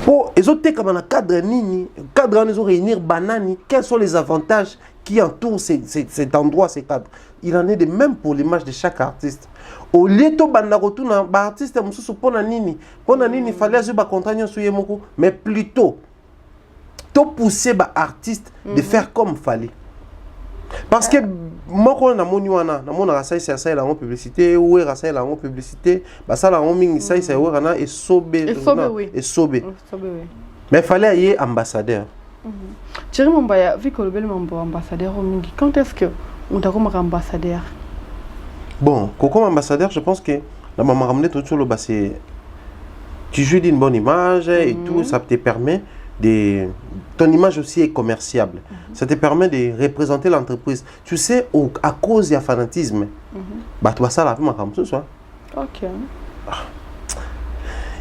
Pour les autres comme un cadre nini, cadre nous réunir banani, quels sont les avantages qui entourent cet endroit, ces cadres? Il en est de même pour l'image de chaque artiste. Au lieu de banda retourner artiste mususu pona nini il fallait que ba contraigner sur yemoko, mais plutôt to pousser ba artiste de faire comme fallait. Parce que moi quand na moni wana na mona rasai c'est la publicité ou rasai la publicité ba ça la mingi ça c'est wana et sobe et sobe. Mais fallait y ambassadeur. Thierry Mumbaya vu que le bel ambassadeur mingi, quand est-ce que on t'a comme ambassadeur? Bon, comme ambassadeur, je pense que la maman ramener tout sur le bas c'est tu joues d'une bonne image et tout, ça te permet de... Ton image aussi est commerciable. Ça te permet de représenter l'entreprise. Tu sais, à cause du fanatisme, bah, tu vas ça la comme ça. Ok.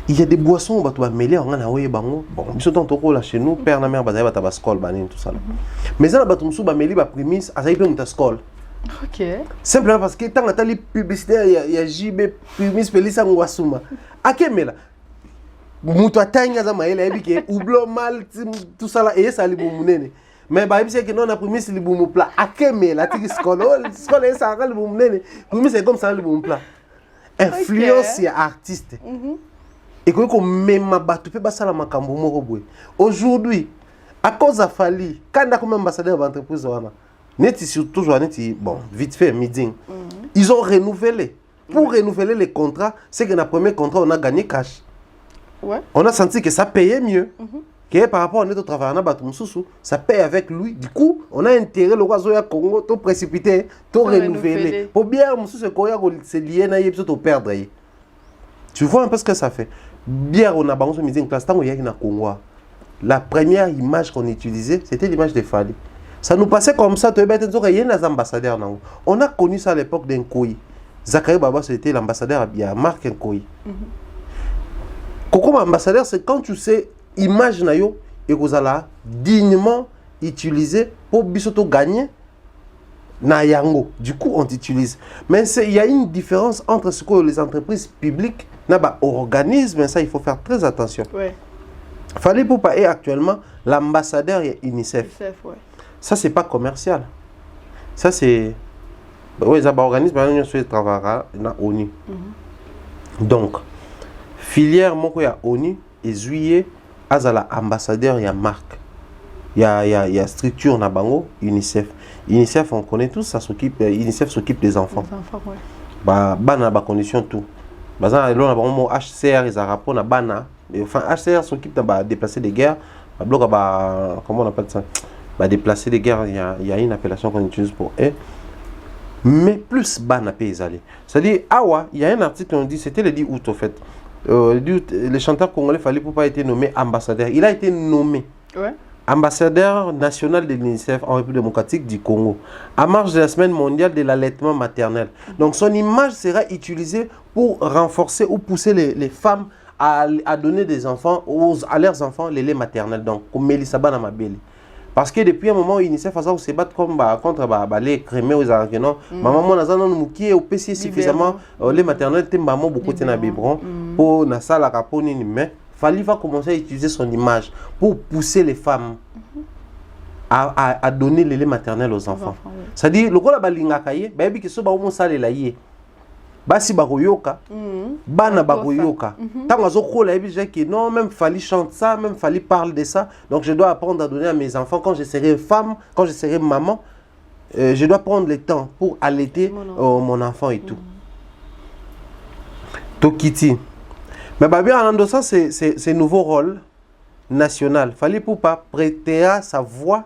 Il y a des boissons où tu vas mêler en anaoué bango. Bon, ils sont en toko là chez nous, père na mère bataille ta bascol banin tout ça. Mais ça ba tumsu ba mêler ba prémisse, à ça il peut monter scol. Ok. Simplement parce que tant que tu as les publicités, il y a JB prémisse pelisa ngwasuma. Akemela. Mutu atanga za maele ebike ublo mal tout ça là et ça li bomunene mais ba ebise que non na prémisse li bomu plat akeme la tiki skolo ça li bomunene prémisse c'est comme ça li bomu plat influence ya artiste et que même batu pe basala makambo moko boy aujourd'hui à cause a fali quand comme ambassadeur d'entreprise wana neti surtout neti bon vite fait meeting ils ont renouvelé pour renouveler les contrats c'est que na premier contrat on a gagné cash. Ouais. On a senti que ça payait mieux. Que par rapport à notre travail, ça paye avec lui. Du coup, on a intérêt le oiseau à Congo, tout précipité, tout renouvelé. Pour bien, c'est lié à perdre. Tu vois un peu ce que ça fait. Bien, on a mis en classe, Congo. La première image qu'on utilisait, c'était l'image de Fali. Ça nous passait comme ça, il y a des ambassadeurs. On a connu ça à l'époque d'Nkoyi. Zachary Baba, c'était l'ambassadeur à Marc Nkoyi. Comme ambassadeur, c'est quand tu sais, image na yo et que ça dignement utilisé pour bisoto gagner na yango. Du coup, on t'utilise. Mais il y a une différence entre ce que les entreprises publiques na ba organisme, ça il faut faire très attention. Ouais. Fallait pour pas actuellement l'ambassadeur et UNICEF. Ouais. Ça c'est pas commercial. Ça c'est ouais, ça ba organisme sur travail na ONU. Donc filière moko ya ONU et juillet azala ambassadeur ya marque. Il y a structure na bango UNICEF. UNICEF on connaît tous, ça s'occupe UNICEF s'occupe des enfants. Les enfants ouais. Ba bana ba condition tout. Bazan elo na bango HCR ils a rapport na bana. Enfin HCR s'occupe de déplacer des guerres. Ba bloc ba comment on appelle ça? Ba déplacer des guerres, il y a une appellation qu'on utilise pour eux. Mais plus bana pays aller. C'est-à-dire awa, il y a un article on dit c'était le 10 août au fait. Le chanteur congolais fallait pour pas être nommé ambassadeur. Il a été nommé ambassadeur national de l'UNICEF en République démocratique du Congo à marge de la semaine mondiale de l'allaitement maternel. Donc son image sera utilisée pour renforcer ou pousser les femmes à donner des enfants à leurs enfants les laits maternels. Donc comme Mélissa Banamabeli. Parce que depuis un moment, UNICEF a se battre comme contre les crémés aux arcs. Maman, moi, nous qui au PC suffisamment les maternelles, maman beaucoup de biberon pour na salle à caponi mais fallait va commencer à utiliser son image pour pousser les femmes à donner les laits maternels aux enfants. C'est-à-dire le gars balinga kaye, baby que so ba mo sale la yé. Basi bakoyoka, bana bakoyoka. Tant que la vie que non, même fallait chanter ça, même fallait parler de ça. Donc je dois apprendre à donner à mes enfants quand je serai femme, quand je serai maman, je dois prendre le temps pour allaiter mon enfant et tout. Tokiti. Mais bien en endossant ces nouveaux rôles national, fallait pour pas prêter à sa voix,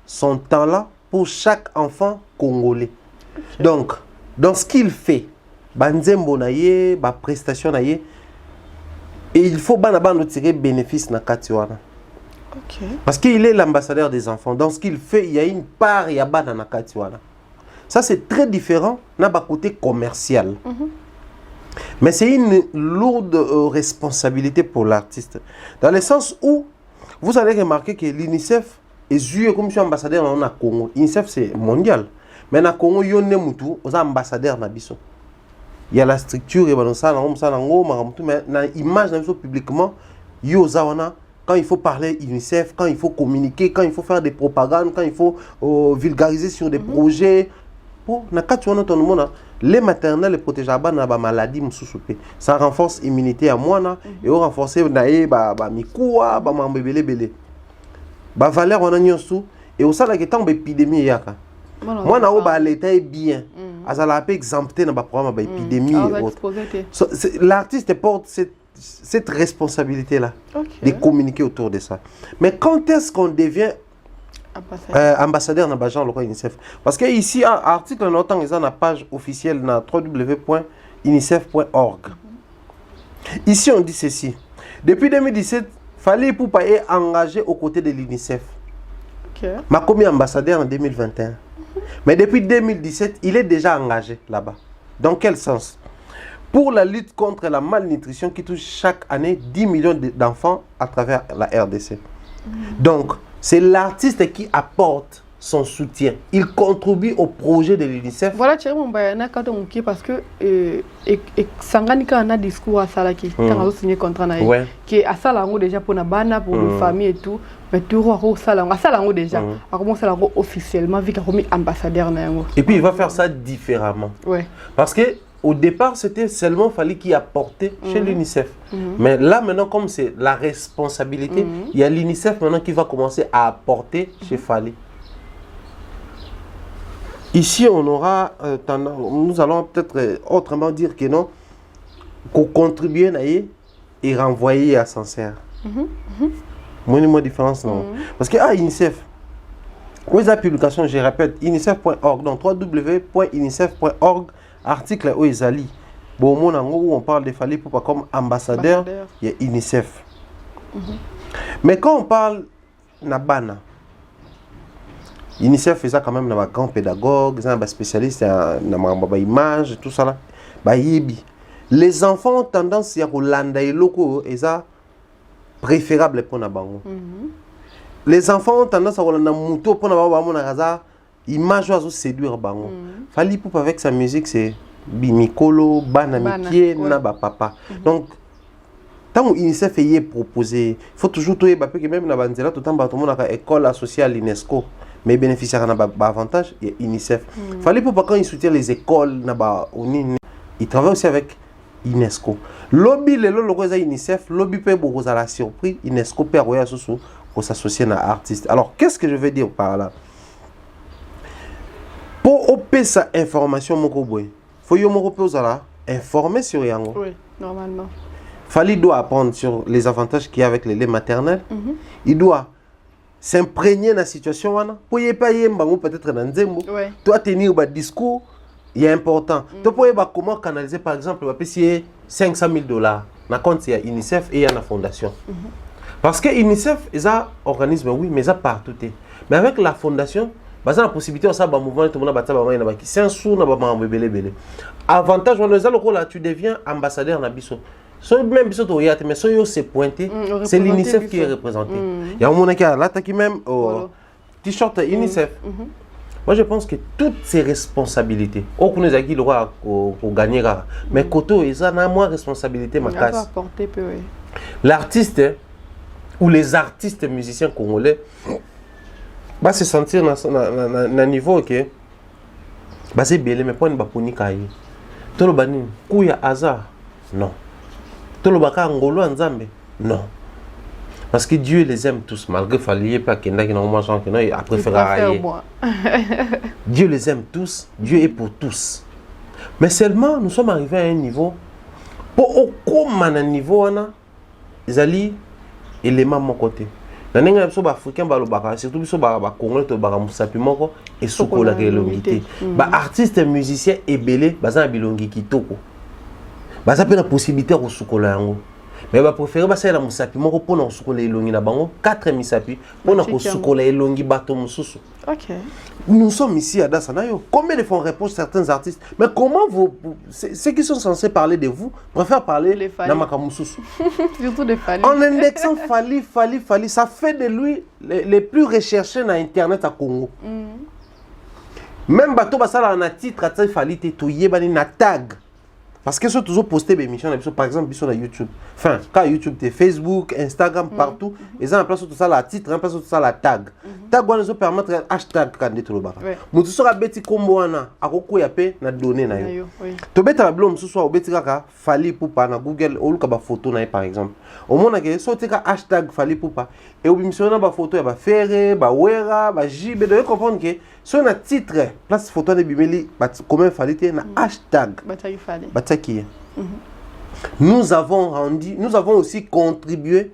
son temps là pour chaque enfant congolais. Donc dans ce qu'il fait. Banzembo na ye, ba prestation na ye, et il faut tirer bénéfice na katiwana. Parce qu'il est l'ambassadeur des enfants. Dans ce qu'il fait, il y a une part ya bana na katiwana. Ça c'est très différent na ba côté commercial. Mais c'est une lourde responsabilité pour l'artiste. Dans le sens où vous allez remarquer que l'UNICEF est joué comme je suis ambassadeur na Congo. UNICEF c'est mondial. Mais na Congo yone mutu aux ambassadeurs na biso. Il y a la structure et mais l'image publiquement, quand il faut parler UNICEF, quand il faut communiquer, quand il faut faire des propagandes, quand il faut vulgariser sur des projets. Les maternelles les protégeables na ba maladie ça renforce l'immunité à moi et on renforce ba mikuwa ba mambebele bele. Ba valeur on a nyonso et au sein de temps épidémie yaka. Moi na ba l'état est bien. Azala peut exempter dans le programme d'épidémie et autres. L'artiste porte cette responsabilité-là de communiquer autour de ça. Mais quand est-ce qu'on devient ambassadeur dans le genre de UNICEF? Parce que ici, article notant ils ont la page officielle dans www.unicef.org. Ici, on dit ceci. Depuis 2017, fallait pour pas être engagé aux côtés de l'UNICEF. Ma commis ambassadeur en 2021. Mais depuis 2017, il est déjà engagé là-bas. Dans quel sens? Pour la lutte contre la malnutrition qui touche chaque année 10 millions d'enfants à travers la RDC. Donc, c'est l'artiste qui apporte son soutien. Il contribue au projet de l'UNICEF. Voilà, tu as parce que Sanganika a un discours à Salaki, qui a signé contrat qui est à Salango déjà pour la bana, pour les familles et tout. Mais tu as Salango déjà, a commencé à officiellement, vu qu'il a mis ambassadeur. Et puis il va faire ça différemment. Parce que au départ, c'était seulement fallait qu'il apportait chez l'UNICEF. Mais là, maintenant, comme c'est la responsabilité, il y a l'UNICEF maintenant qui va commencer à apporter chez Fali. Ici, on aura nous allons peut-être autrement dire que non, qu'on contribue et renvoyer à Sancerre. Moi, différence non. Parce que UNICEF, où est la publication, je répète, unicef.org, donc www.unicef.org, article où ils allient. Bon, où on parle de Fali pour pas comme ambassadeur, il y a UNICEF. Mais quand on parle Nabana, UNICEF fait ça quand même un grand pédagogue, un spécialiste en image, tout ça là. Les enfants ont tendance à Rolanda et locaux, et ça préférable pour Nabango. Les enfants ont tendance à Rolanda Mouto pour Nabango, image à séduire Bango. Fali Poupa avec sa musique, c'est Bimikolo, Banamikie, Naba Papa. Donc, tant que UNICEF est proposé, il faut toujours trouver que même dans Banzela, tout le temps, tout le monde a une école associée à l'UNESCO. Mais bénéficiaires n'ont pas avantage, il y a UNICEF. Il fallait pour quand ils soutiennent les écoles, ils travaillent aussi avec UNESCO. Lobby le logo de UNICEF, lobby peut beaucoup à la surprise, UNESCO peut avoir sous pour s'associer à artiste. Alors qu'est-ce que je veux dire par là? Pour opérer sa information mon coboy, faut y informer sur Yango. Oui, normalement. Fallait doit apprendre sur les avantages qu'il y a avec les laits maternels. Il doit s'imprégner de la situation pour y pas peut-être dans Nzembo. Toi tenir un discours, il est important. Tu peux comment canaliser par exemple payer $500,000 na compte il y a UNICEF et il y a la fondation. Parce que UNICEF est un organisme oui mais ça partout. Mais avec la fondation, bah la possibilité de ça mouvement tout le monde ba c'est un sou na ba belé. Avantage on là tu deviens ambassadeur na biso. Même si mais c'est pointé, c'est l'UNICEF qui est représenté. Il y a un monde qui a là qui même t-shirt UNICEF. Moi, je pense que toutes ces responsabilités, on connaît qui le droit pour gagner, mais Koto, ils ont moins responsabilité, ma casse. L'artiste ou les artistes musiciens congolais va se sentir dans un niveau que c'est bien, mais pas une baponi kaye. Tout le bani, kouya hasard, non. Tout le baka ngolo nzambe, non. Parce que Dieu les aime tous, malgré fallier pas qu'il y ait qui a préféré. Dieu les aime tous, Dieu est pour tous. Mais seulement, nous sommes arrivés à un niveau, pour aucun niveau, ils allaient élément mon côté. Dans les Africains, surtout les Congolais, et sous la longité. Les artistes et musiciens et belés, ils ont bilongi kitoko. Ils ont la possibilité de sous mais je préfère que la musapi moko pour na sukola elongi na bango 4 misapi pour na sukola elongi bato mususu. OK. Nous sommes ici à Dassanayo. Combien de fois on répond certains artistes? Mais comment vous ceux qui sont censés parler de vous préfèrent parler na makamususu? Surtout de Fali. En indexant Fali, ça fait de lui les plus recherchés dans internet à Congo. Même bato basala na titre à Fali te to yebani na tag. Parce que sont toujours posté des émissions, par exemple, sur YouTube. Enfin, quand YouTube, Facebook, Instagram, partout, ils ont en place tout ça la titre, en place tout ça la tag. Tag, on nous permet de hashtag quand tout le bar. Mais tout ça, bêti comme on a, à quoi y a payé, na donné na yo. Tu bêti la blonde, ce soit au bêti kaka, Fali Poupa na Google, ou le kaba photo na par exemple. Au moins, que sorti ka hashtag Fali Poupa, et au mission na ba photo, ba Ferré, ba Wera, ba Jibe, de comprendre que sur un titre, place photo de Bimeli, comment Fali te na hashtag. Bataki. Nous avons aussi contribué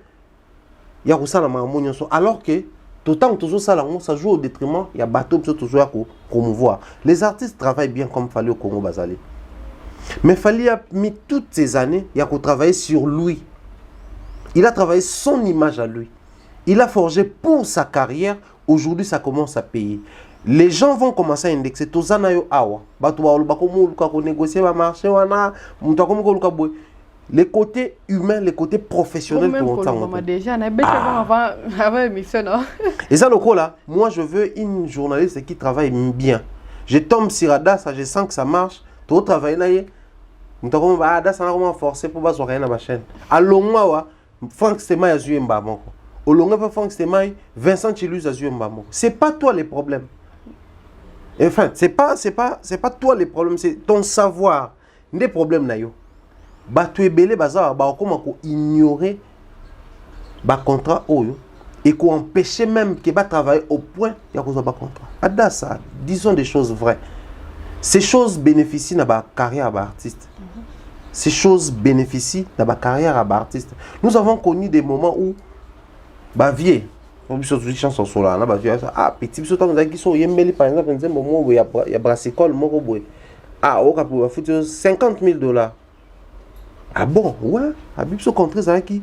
alors que tout le temps toujours ça joue au détriment, il y a bateau toujours à promouvoir. Les artistes travaillent bien comme Fali au Congo Bazali. Mais Fali a mis toutes ces années, il a travaillé sur lui. Il a travaillé son image à lui. Il a forgé pour sa carrière. Aujourd'hui, ça commence à payer. Les gens vont commencer à indexer tout ça na yo awa. Les côtés humains, les côtés professionnels déjà avant émission. Et ça là, moi je veux une journaliste qui travaille bien. Je tombe sur Adas, je sens que ça marche. Tu travailles là, nous avons Adas on a comment forcer pour pas rien dans ma chaîne. Alors moi Franck Stema a joué mbamo. Au long de Franck Stema, Vincent Chilus a joué mbamo. C'est pas toi les problèmes. Enfin, c'est pas toi les problèmes, c'est ton savoir. Des problèmes na yo. Ba tu es belé bazar ba comment ko ignorer ba contrat oyo et ko empêcher même que ba travailler au point ya ko ba contrat. Ada ça, disons des choses vraies. Ces choses bénéficient na ba carrière ba artiste. Ces choses bénéficient na ba carrière à ba artiste. Nous avons connu des moments où ba vieux chanson sur là petit qui sont yembeli par exemple il y a brassicole moko boy au cap pour foutre $50,000. Ah bon ouais habitude contre ça qui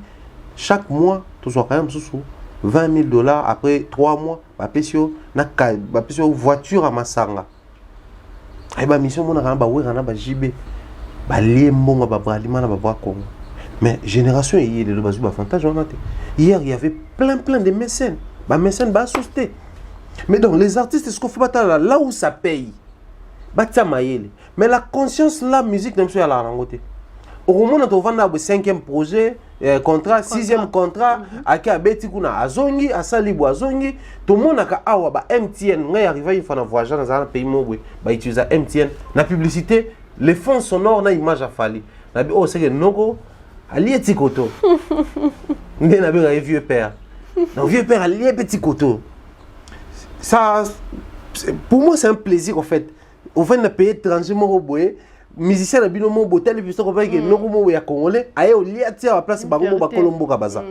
chaque mois toujours quand même sous $20,000 après 3 mois ba pesio voiture à Masanga et ba mission mon na ba wera ba jibe ba liembonga ba bralima na ba bra Congo. Mais génération hier le bazu ba fantage on a hier il y avait plein de mécènes. Bah mécènes bah sousté. Mais donc les artistes est-ce qu'on fait pas là où ça paye. Bah tia maïle. Mais la conscience la musique n'aime pas la rangote. Au moment où on vend le 5e projet contrat 6e contrat aki abeti kuna azongi asali bo azongi tout le monde a awa ba MTN ngai arriver il faut na voyager dans un pays mobwe ba utiliser MTN na publicité les fonds sonores na image a Fali. Na bi oh c'est que noko allié petit coteau. Ndé na bi vieux père. Non vieux père allié petit coteau. Ça pour moi c'est un plaisir en fait. Au fait de payer étranger mon boé musicien na bino mo botel puis ça ko que noko mo ya congolais aye au lié à la place bango ba Colombo kabaza.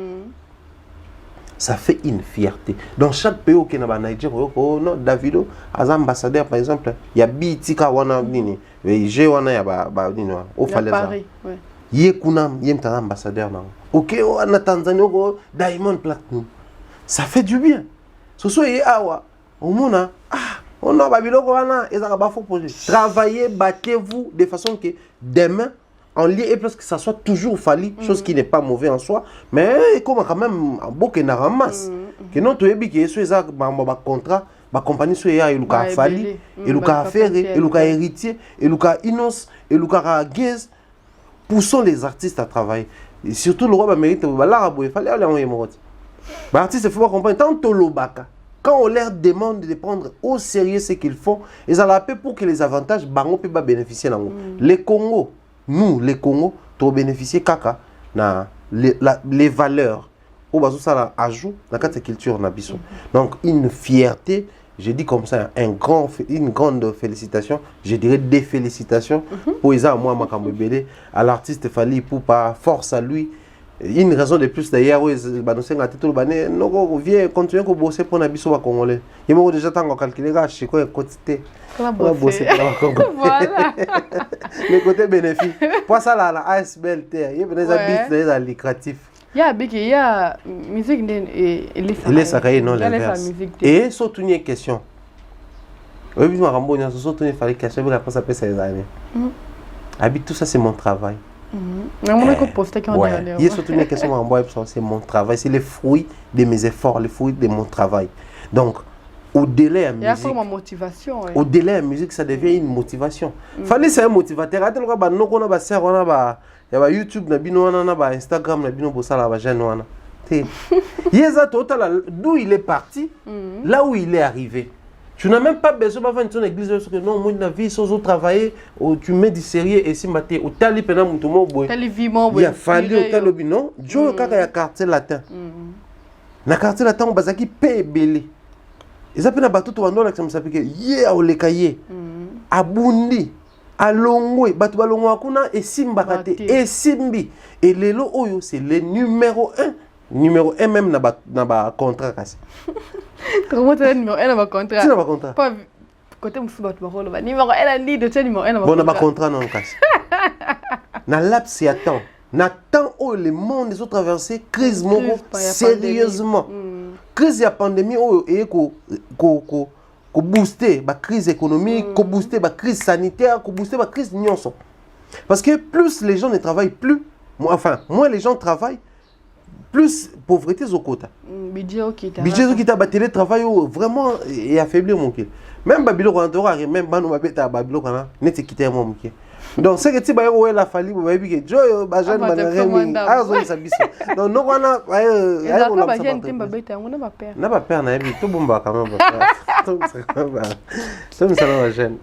Ça fait une fierté. Dans chaque pays au Kenya, Nigeria, non, Davido, as ambassadeur par exemple, il y a Bitika wana nini, j'ai wana ya ba nini au Faleza. Yé kuna yem ta ambassadeur na. OK, na Tanzanie ko Diamond Platinum. Ça fait du bien. Ce soit yé awa, au mona on a babiloko wana ezaka ba faux projet. Travaillez, battez-vous de façon que demain en lien et parce que ça soit toujours Fali, chose qui n'est pas mauvais en soi, mais comme quand même un beau qui n'a ramasse. que non toyebi que so eza ba contrat ba compagnie so ya eluka fali eluka affaire eluka héritier eluka inos eluka gaze. Poussons les artistes à travailler. Et surtout le roi mérite il fallait aller en émeraude. Les artistes, il faut pas comprendre. Tant Tolobaka, quand on leur demande de prendre au sérieux ce qu'ils font, ils ont la paix pour que les avantages bango peuvent bénéficier. Les Congo, nous, les Congo, tu bénéficier kaka na les valeurs. Au bazo ça ajout dans la culture na biso. Donc une fierté. Je dis comme ça, une grande félicitation, je dirais des félicitations pour Isa, moi, Makambébélé, à l'artiste Fali pour pas force à lui. Une raison de plus d'ailleurs, oui, non, viens continuer à bosser pour Nabiso Congolais. Il m'a déjà tant calculé, je sais quoi, côté. Bosser pour voilà. Le côté bénéfique. Pour ça, la ASBLT, il y a des habits lucratifs. Il y a musique les Sakaï non l'inverse. Et surtout une question. Oui, je me rends surtout une question parce que ça peut ces années. Habite tout ça c'est mon travail. Il y a surtout une question c'est mon travail, c'est le fruit de mes efforts, le fruit de mon travail. Donc au-delà de la musique, il y a une motivation. Au-delà de la musique, ça devient une motivation. Fallait c'est un motivateur. Il y a YouTube, il y a Instagram, il y a total d'où il est parti, là où il est arrivé. Tu n'as même pas besoin de faire une église non, moi la vie sans travailler, tu mets du sérieux et si maté au tali pena mutumo boy. Il a fallu au tali non, Joe kaka ya quartier latin. Na quartier latin on bazaki pe belé. Ils appellent na bateau to wando ça me s'appelle ye olekaye. Abundi. Alongwe batu balongwa kuna esimbakate esimbi et lelo oyo c'est le numéro 1 même na ba contrat kasi. Comment tu as numéro 1 na ba contrat? Tu na ba contrat. Pas côté musu batu bakolo ba numéro 1 na ndi de numéro 1 na ba. Bon na ba contrat non kasi. Na laps ya temps. Na temps où le monde ils ont traversé crise moko sérieusement. Crise ya pandémie oyo et ko booster la crise économique, booster la crise sanitaire, booster la crise nyonso. Parce que plus les gens ne travaillent plus, moins les gens travaillent, plus pauvreté au quota. Budget au kita. Budget au kita, télétravail vraiment est affaibli mon kil. Même Babylone quand on arrive, même Banu Mabeta Babylone quand on est quitté mon kil. Donc c'est que tu vas où la fali, vous voyez que Joe Bajan Banaremi, Azo Sabiso. Donc non on a on a Bajan Timbabeta, on n'a pas peur. N'a pas peur na vie, tout bomba quand même. Ça me ça la gêne.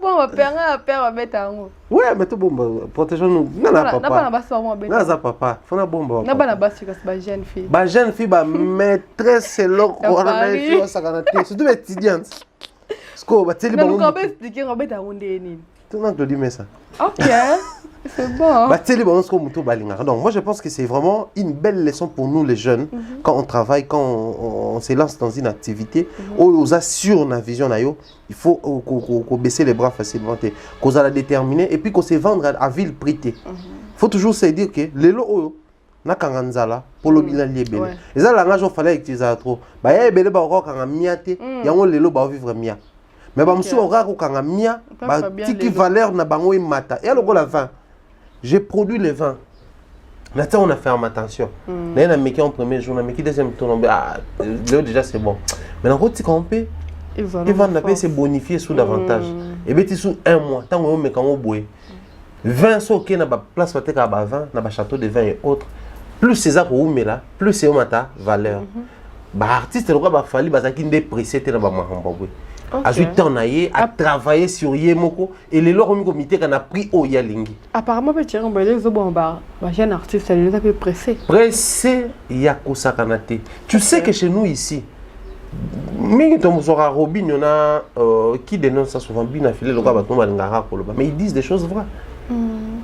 Bon, ma père va mettre en haut. Ouais, mais tout bomba, protégeons-nous. Non, papa. N'a pas na basse moi bête. Non, ça papa, faut na bomba. N'a pas na basse que c'est jeune fille. Ba jeune fille ba maîtresse c'est l'autre on a fait ça quand surtout étudiante. Sko ba teli ba. Non, quand expliquer on bête à onde ni. Tu n'as pas dit mais ça. OK. C'est bon. Donc moi je pense que c'est vraiment une belle leçon pour nous les jeunes quand on travaille, quand on se lance dans une activité, on assure la vision, il faut baisser les bras facilement, qu'on la déterminer et puis qu'on se vendre à vil prix. Il faut toujours se dire que les lots na kanganzala pour le bilan lié. Et ça la ngage fallait utiliser trop. Bah y a belé ba encore quand miate, y a on les lots ba vivre mia. Mais bah monsieur aura quand mia, bah tiki valeur na bango mata. Et alors la vin. J'ai produit les vins. Maintenant, on a fait attention. On a mis en premier jour, on a mis deuxième tour. Ah, déjà c'est bon. Mais dans le on peut, ils vont se bonifier sous davantage. Et bien, sous un mois, tant qu'on met quand on boit. 20 sont qui na place peut-être à 20, na château de vin et autres. Plus c'est ça qu'on met là, plus c'est mata valeur. Bah artiste le roi fallu bazaki ndéprécié te na ba mahamba. Ensuite, on a travaillé sur Yemoko et les lois ont comité qu'on a pris au Yalingi. Apparemment, petit jeune artiste, elle est un peu pressé. Pressé, il y a Kosa Kanate. Tu sais que chez nous ici, mais Robin, il y en a qui dénoncent ça souvent, bien affilé, mais ils disent des choses vraies.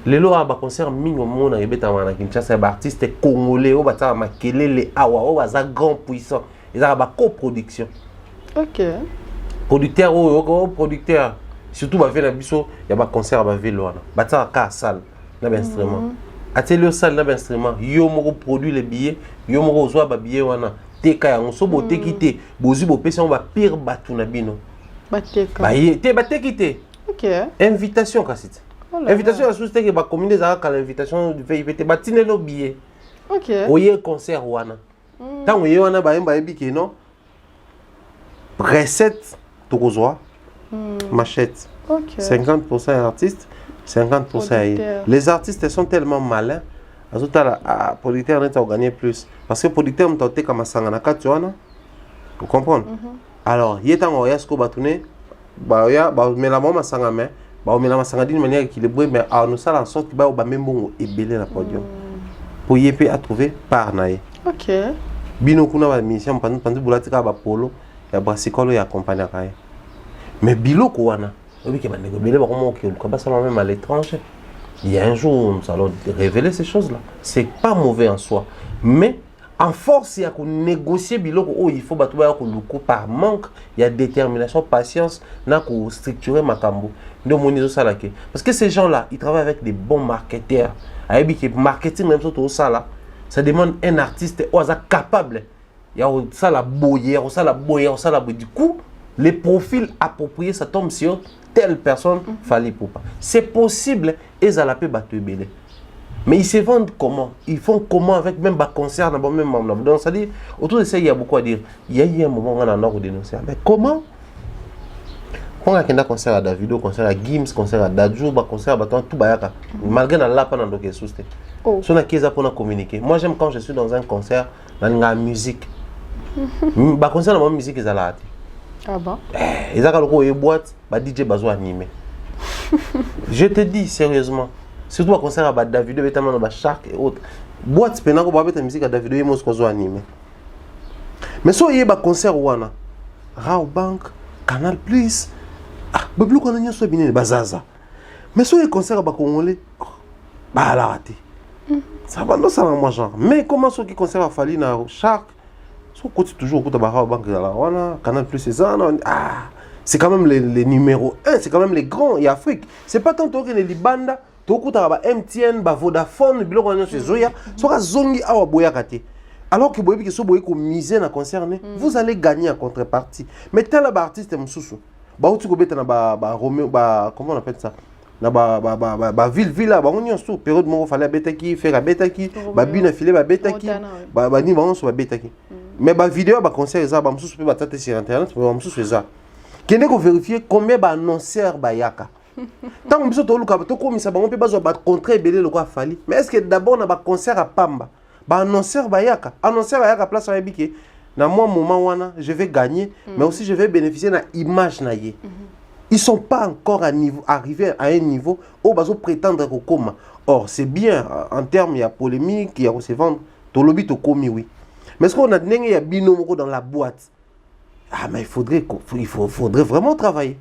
Les lois à concert mingo mona ebeta wana Kinshasa ba artiste congolais au bata makelele awa o baza grand puissant. Ils ont ba coproduction. OK. Producteur ou producteur surtout ba fait na biso ya ba concert ba vélo wana bata ka salle na ba instrument atelier salle na ba instrument yo moko produit les billets yo moko zo ba billet wana teka ya so bo tekite bozi bo pesa ba pire batu na bino ba teka ba te ba tekite. OK. Invitation kasite invitation à sous que ba commune za ka l'invitation du VIP te ba tinelo billet. OK. Oye concert wana Tant que on a bayebi non recette tokozwa machette. Ok. 50% artistes, 50% les artistes sont tellement malins. Les producteurs ont gagné plus parce que les producteurs ont été comme ça. Vous comprenez? Alors, il y a un oyasko batouné, mais la maman sanga mais mais la sanga d'une manière équilibrée, mais nous ça en sorte que bah même bon et belé la podium pour y à trouver par naïe. Ok. Bino kuna ba mission pendant bulatika ba polo ya brassicolo ya compagnie kaye. Mais biloko wana, obi ke ba nego belé ba comment que le salon même à l'étranger. Il y a un jour nous allons révéler ces choses-là. C'est pas mauvais en soi, mais en force, il y a qu'on négocier biloko oh il faut batouba ko luko par manque, il y a détermination, patience, na ko structurer makambo. Ndo monizo salake. Parce que ces gens-là, ils travaillent avec des bons marketeurs. Ayebi ke marketing même tout ça là, ça demande un artiste capable. Il y a ça la boyer, ça la boyer, ça la boyer. Du coup, les profils appropriés ça tombe sur telle personne fallait pour pas. C'est possible et ça la peut battre belé. Mais ils se vendent comment? Ils font comment avec même des concerts dans même moment. Donc ça dit autour de ça il y a beaucoup à dire. Il y a eu un moment où on a dénoncé. Mais comment? Quand on a un concert à Davido, concert à Gims, concert à Dadju, concert à tout bayaka. Malgré la lapa dans le souste. Si on a qu'est-ce pour communiquer. Moi j'aime quand je suis dans un concert dans la musique. Bah concert dans la musique ils allaient. Ah bon? Ils ont une boîte, bah DJ bazo animé. Je te dis sérieusement. Surtout à concert à Davido, notamment dans Shark et autres. Boîte, pendant qu'on va mettre la musique à Davido, il y a des animé. Mais si il y a un concert où on a Rao Bank, Canal Plus, mais plus qu'on a un soit bien bazaza. Mais si il y a un concert à Congolais, bah la raté. Ça va non ça moi genre. Mais comment ceux qui concert à Fali na Shark, so côté toujours côté Rao Bank là, voilà, Canal Plus c'est ça, c'est quand même les numéros 1, c'est quand même les grands et Afrique. C'est pas tant que les Libanda. MTN, Vodafone, alors que vous misez dans concert, vous allez gagner en contrepartie. Mais tel artiste comment on appelle ça? Ville là, on y période où il fallait betaki, faire betaki, bine filet betaki, ni sur betaki. Mais vidéo concert ça, peut sur internet, ça. Qui vérifier combien d'annonceurs yaka. Tant que on peut contrat belé le quoi fali. Mais est-ce que d'abord on a un concert à Pamba? Annonceur bayaka. Annonceur bayaka place à Biké. Dans mon moment je vais gagner, mais aussi je vais bénéficier de l'image naïe. Ils sont pas encore arrivés à un niveau où ils prétendre au coma. Or c'est bien en termes il y a polémique, il y a se vendre. To lobby to komi oui. Mais est-ce qu'on a il y a binomoko dans la boîte? Ah mais il faudrait vraiment travailler.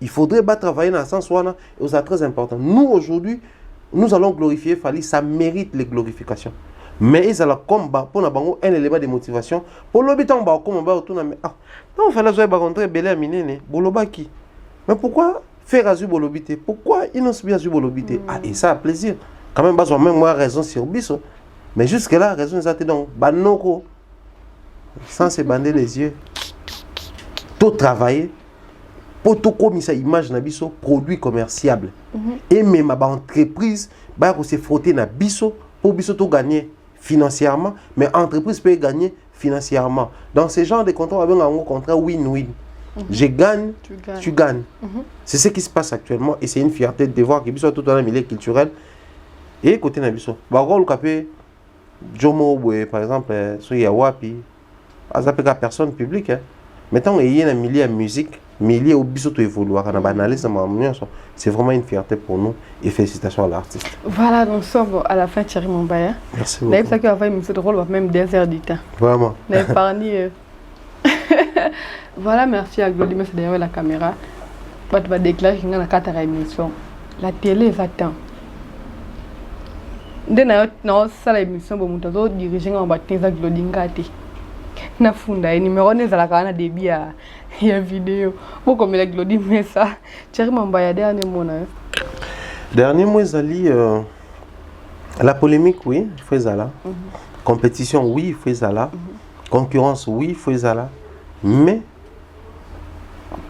Il faudrait travailler dans le sens où c'est très important. Nous, aujourd'hui, nous allons glorifier Fali, ça mérite les glorifications. Mais ils allont combattre pour nous un élément de motivation. Pour l'habitant, on va retourner. Non, il fallait rencontrer Belé Aminene, Bolobaki. Mais pourquoi faire Azur Bolobité? Pourquoi ils n'ont pas Azur Bolobité? Et ça a plaisir. Quand même, même moi, raison sur Bisso. Mais jusque-là, raison, ils ont été donc, Banoko, sans se bander les yeux, tout travailler. Pour tout comme ça image na biso produit commerciable et même ma entreprise va se frotter na biso pour biso tout gagner financièrement mais entreprise peut gagner financièrement dans ce genre de contrat avec un contrat win-win. Je gagne, tu gagnes. C'est ce qui se passe actuellement et c'est une fierté de voir que biso tout dans le milieu culturel et côté na biso ba rôle capé Jomo par exemple sur Yawapi azapeka personne publique maintenant il y a un milieu de musique milieu au biso to évoluer c'est vraiment une fierté pour nous et félicitations à l'artiste. Voilà, nous sommes à la fin Thierry Mumbaya. Merci beaucoup. D'ailleurs, ça que une mise de rôle même 2 heures du temps. Vraiment. Voilà, merci à Glody, merci derrière la caméra. Tu vas déclarer qu'il y a 4 émissions. La télé va-t-en. Dans cette émission, nous avons dirigé en bâtiment à Glody Ngati. Na funda numéro ne zala kana débit ya vidéo pourquoi me la Glody mais ça Thierry Mumbaya dernier mot na dernier mot zali la polémique oui il faut zala compétition oui il faut zala concurrence oui il faut zala mais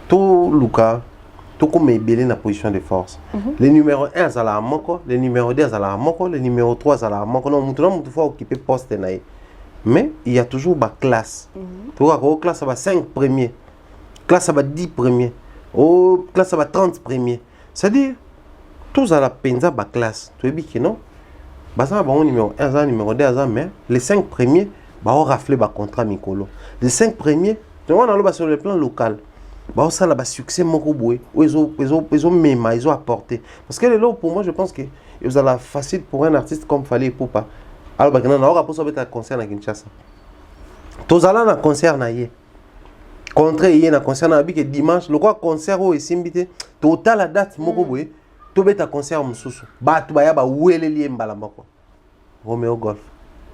tout Luka tout comme belé na position de force le numéro 1 zala à moko le numéro 2 zala à moko le numéro 3 zala à moko non mutu faut occuper poste na Mais il y a toujours ma classe. Tu vois, au classe, ça va 5 premiers. Classe, ça va 10 premiers. Au classe, ça va 30 premiers. C'est-à-dire, tous à la penza, ma classe. Tu vois, que non? Ça va numéro 1, numéro 2, mais les 5 premiers, on rafle le contrat Mikolo. Les 5 premiers, tu vois, sur le plan local. Ça a succès, ils ont apporté. Parce que là, pour moi, je pense que vous avez facile pour un artiste comme Fally Ipupa. Alors, il y a un concert à Kinshasa. Tous allons à un concert na ye. Contre hier na concert na que dimanche, le quoi concert au esimbité, total la date moko boye, to beta concert mususu. Ba tu ba ya ba wele li mbalamba quoi. Romeo Golf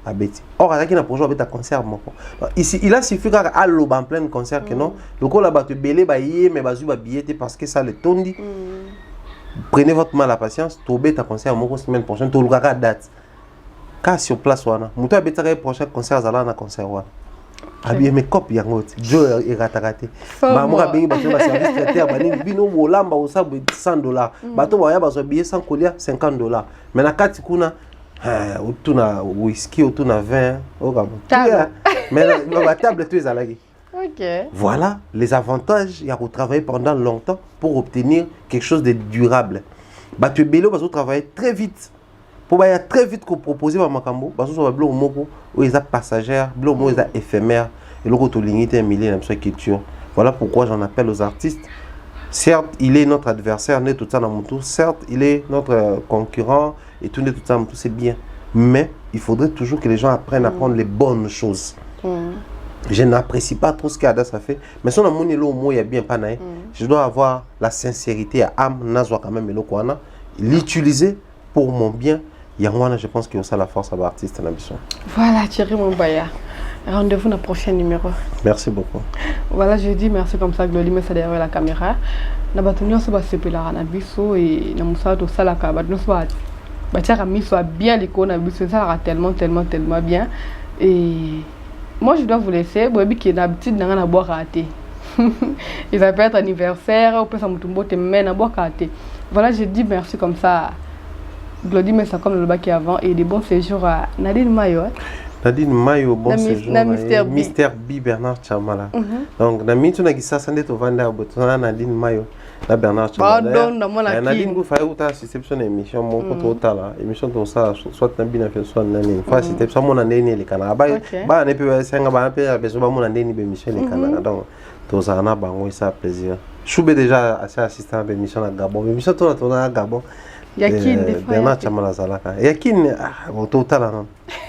à Betty. Or à qui na projet beta concert moko. Ici, il a suffi qu'à allo en plein concert que non. Le quoi là ba tu belé ba yé mais ba zu ba billet parce que ça le tondi. Prenez votre mal à patience, to beta concert moko semaine prochaine, to le date. Car sur place wana, muto beta le prochain concert zala na concert wana. Abie mes copes yango Joe et ratarate ba mo bengi ba service traiteur ba ni bino bolamba o sabu $100 bato ba ya ba so billet sans colia $50 mais na kati kuna utuna whisky utuna vin o gabo mais la table tu es alagi. OK. Voilà les avantages il y a de travailler pendant longtemps pour obtenir quelque chose de durable. Ba tu bello ba so travailler très vite. Pour aller très vite qu'on propose à Makambo, parce que ça va bloquer moko, où ils ont passagères, bloquer où ils ont éphémères, et le retour limité un millier dans sa culture. Voilà pourquoi j'en appelle aux artistes. Certes, il est notre adversaire, n'est tout ça dans mon tour. Certes, il est notre concurrent et tout n'est tout ça dans mon tour, c'est bien. Mais il faudrait toujours que les gens apprennent à prendre les bonnes choses. Je n'apprécie pas trop ce qu'Adas a fait, mais si on a mon élo au mot, il y a bien pas naïf. Je dois avoir la sincérité à âme, nazwa quand même élo kwana, l'utiliser pour mon bien. Je pense qu'il y a ça la force à l'artiste en ambition. Voilà, Thierry Mumbaya. Rendez-vous dans le prochain numéro. Merci beaucoup. Voilà, je dis merci comme ça, Glody, mais c'est derrière la caméra. Nous avons se passer pour la Ranabiso et nous avons tout ça la cabane. Nous avons soit bien l'icône à Bisso, ça tellement bien. Et moi, je dois vous laisser. Vous avez une habitude de boire à thé. Il va être anniversaire, on peut s'en mettre mais à boire à thé. Voilà, je dis merci comme ça. Glody, mais ça comme le bac avant et des bons séjours à Nadine Mayo. Nadine Mayo, bon séjour. Mister B Bernard Chamala. Donc, Nadine, tu as dit ça, c'est au Vanda, Nadine Mayo. Bernard Chamala. Nadine, vous faites une réception d'émission, mon pote, émission de ça, soit Nabina fait soit Nani. Enfin, c'était ça, mon année, les Canada. Bah, on est peu, c'est un peu, mon année, l'émission, les Canada. Donc, tous en a, ça plaisir. Je suis déjà assez assistant à l'émission à Gabon. L'émission, tourne à Gabon. Yakin des fois. Bernard Chamala Zalaka. Yakin, au total, non.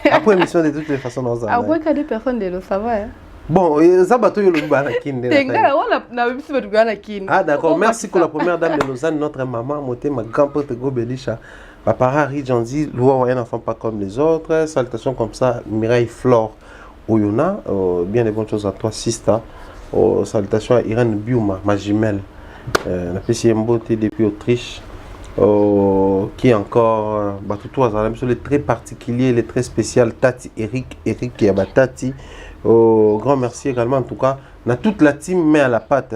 Après l'émission, de toutes les façons, on a. Après, qu'il y a des personnes de l'eau, ça va. Bon, ça va tout le monde. Ah, d'accord. Merci pour la première dame de Lausanne, notre maman, ma grand-père Gobelisha. Papa Ridjandi, un enfant pas comme les autres. Salutations comme ça, Mireille Flore Oyona. Bien des bonnes choses à toi, Sista. Salutations à Irène Biuma, ma jumelle. La PC Mbote depuis Autriche. Qui est encore les très particuliers, les très spécial Tati Eric qui est Tati. Grand merci également en tout cas. On a toute la team met à la pâte.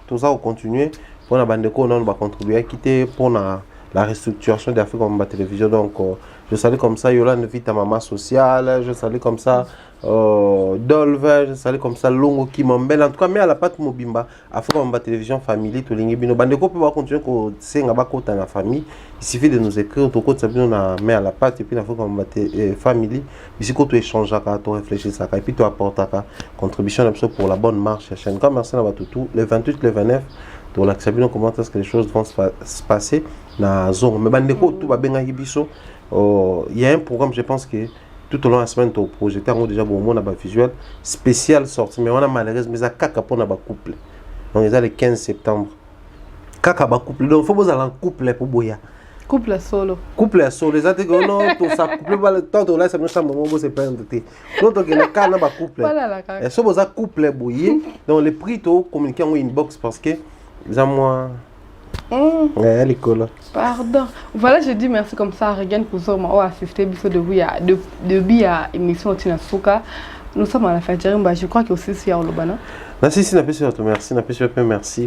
Tout ça on continue pour la bande de on va contribuer à quitter pour la restructuration d'Afrique comme télévision. Donc je salue comme ça Yolande Vita Mama Sociale, je salue comme ça Dolve, je salue comme ça Longo qui m'embelle. En tout cas, mais à la pâte Mobimba, Afrique comme télévision famille, tout l'ingébino. Bande de peut continuer que c'est un bako dans la famille. Il suffit de nous écrire, tout côté on a mis à la pâte et puis l'Afrique comme famille. Ici quand tu échanges, tu réfléchis ça, et puis tu apportes ta contribution pour la bonne marche. Quand merci à tout le 28, le 29. Pour l'accepter, comment est-ce que les choses vont se passer dans la zone. Mais bandeko tout va bien à Ibiso. Il y a un programme, je pense que tout au long de la semaine, tu as projeté déjà bon monde visuel spécial sorti. Mais on a malheureusement mais ça caca pour notre couple. Donc ils ont le 15 septembre. Caca ba couple. Donc il faut vous aller en couple pour boya. Couple solo. Couple solo. Les autres que non, tout ça couple pas le temps de là, c'est nous chambre on se prendre de. L'autre que le cas n'a pas couple. Et ça vous a couple boyer. Donc les prix tu communiquer en inbox parce que les moi l'école. Pardon. Voilà, je dis merci comme ça à Regan pour ça m'a assisté depuis à émission Tinasuka. Nous sommes à la fête. Je crois que aussi c'est à Olobana. Merci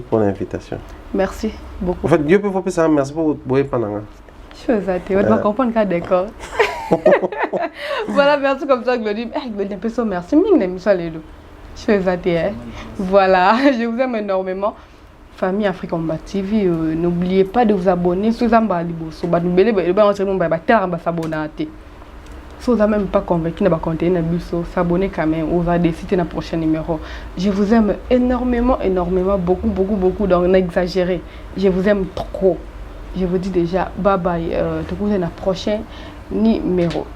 pour l'invitation. Merci beaucoup. En fait, Dieu peut faire ça. Merci pour votre boy pendant. Je vais comprendre qu'à d'accord. Voilà, merci comme ça, Glody. Glody, un peu ça, merci. Je fais ça, voilà, je vous aime énormément. Famille Afrique Combat TV, n'oubliez pas de vous abonner. Si vous avez même pas convaincu de continuer s'abonner quand même. On va décider dans le prochain numéro. Je vous aime énormément, énormément, beaucoup, donc n'exagérez. Je vous aime trop. Je vous dis déjà bye bye. Te retrouve dans le prochain numéro.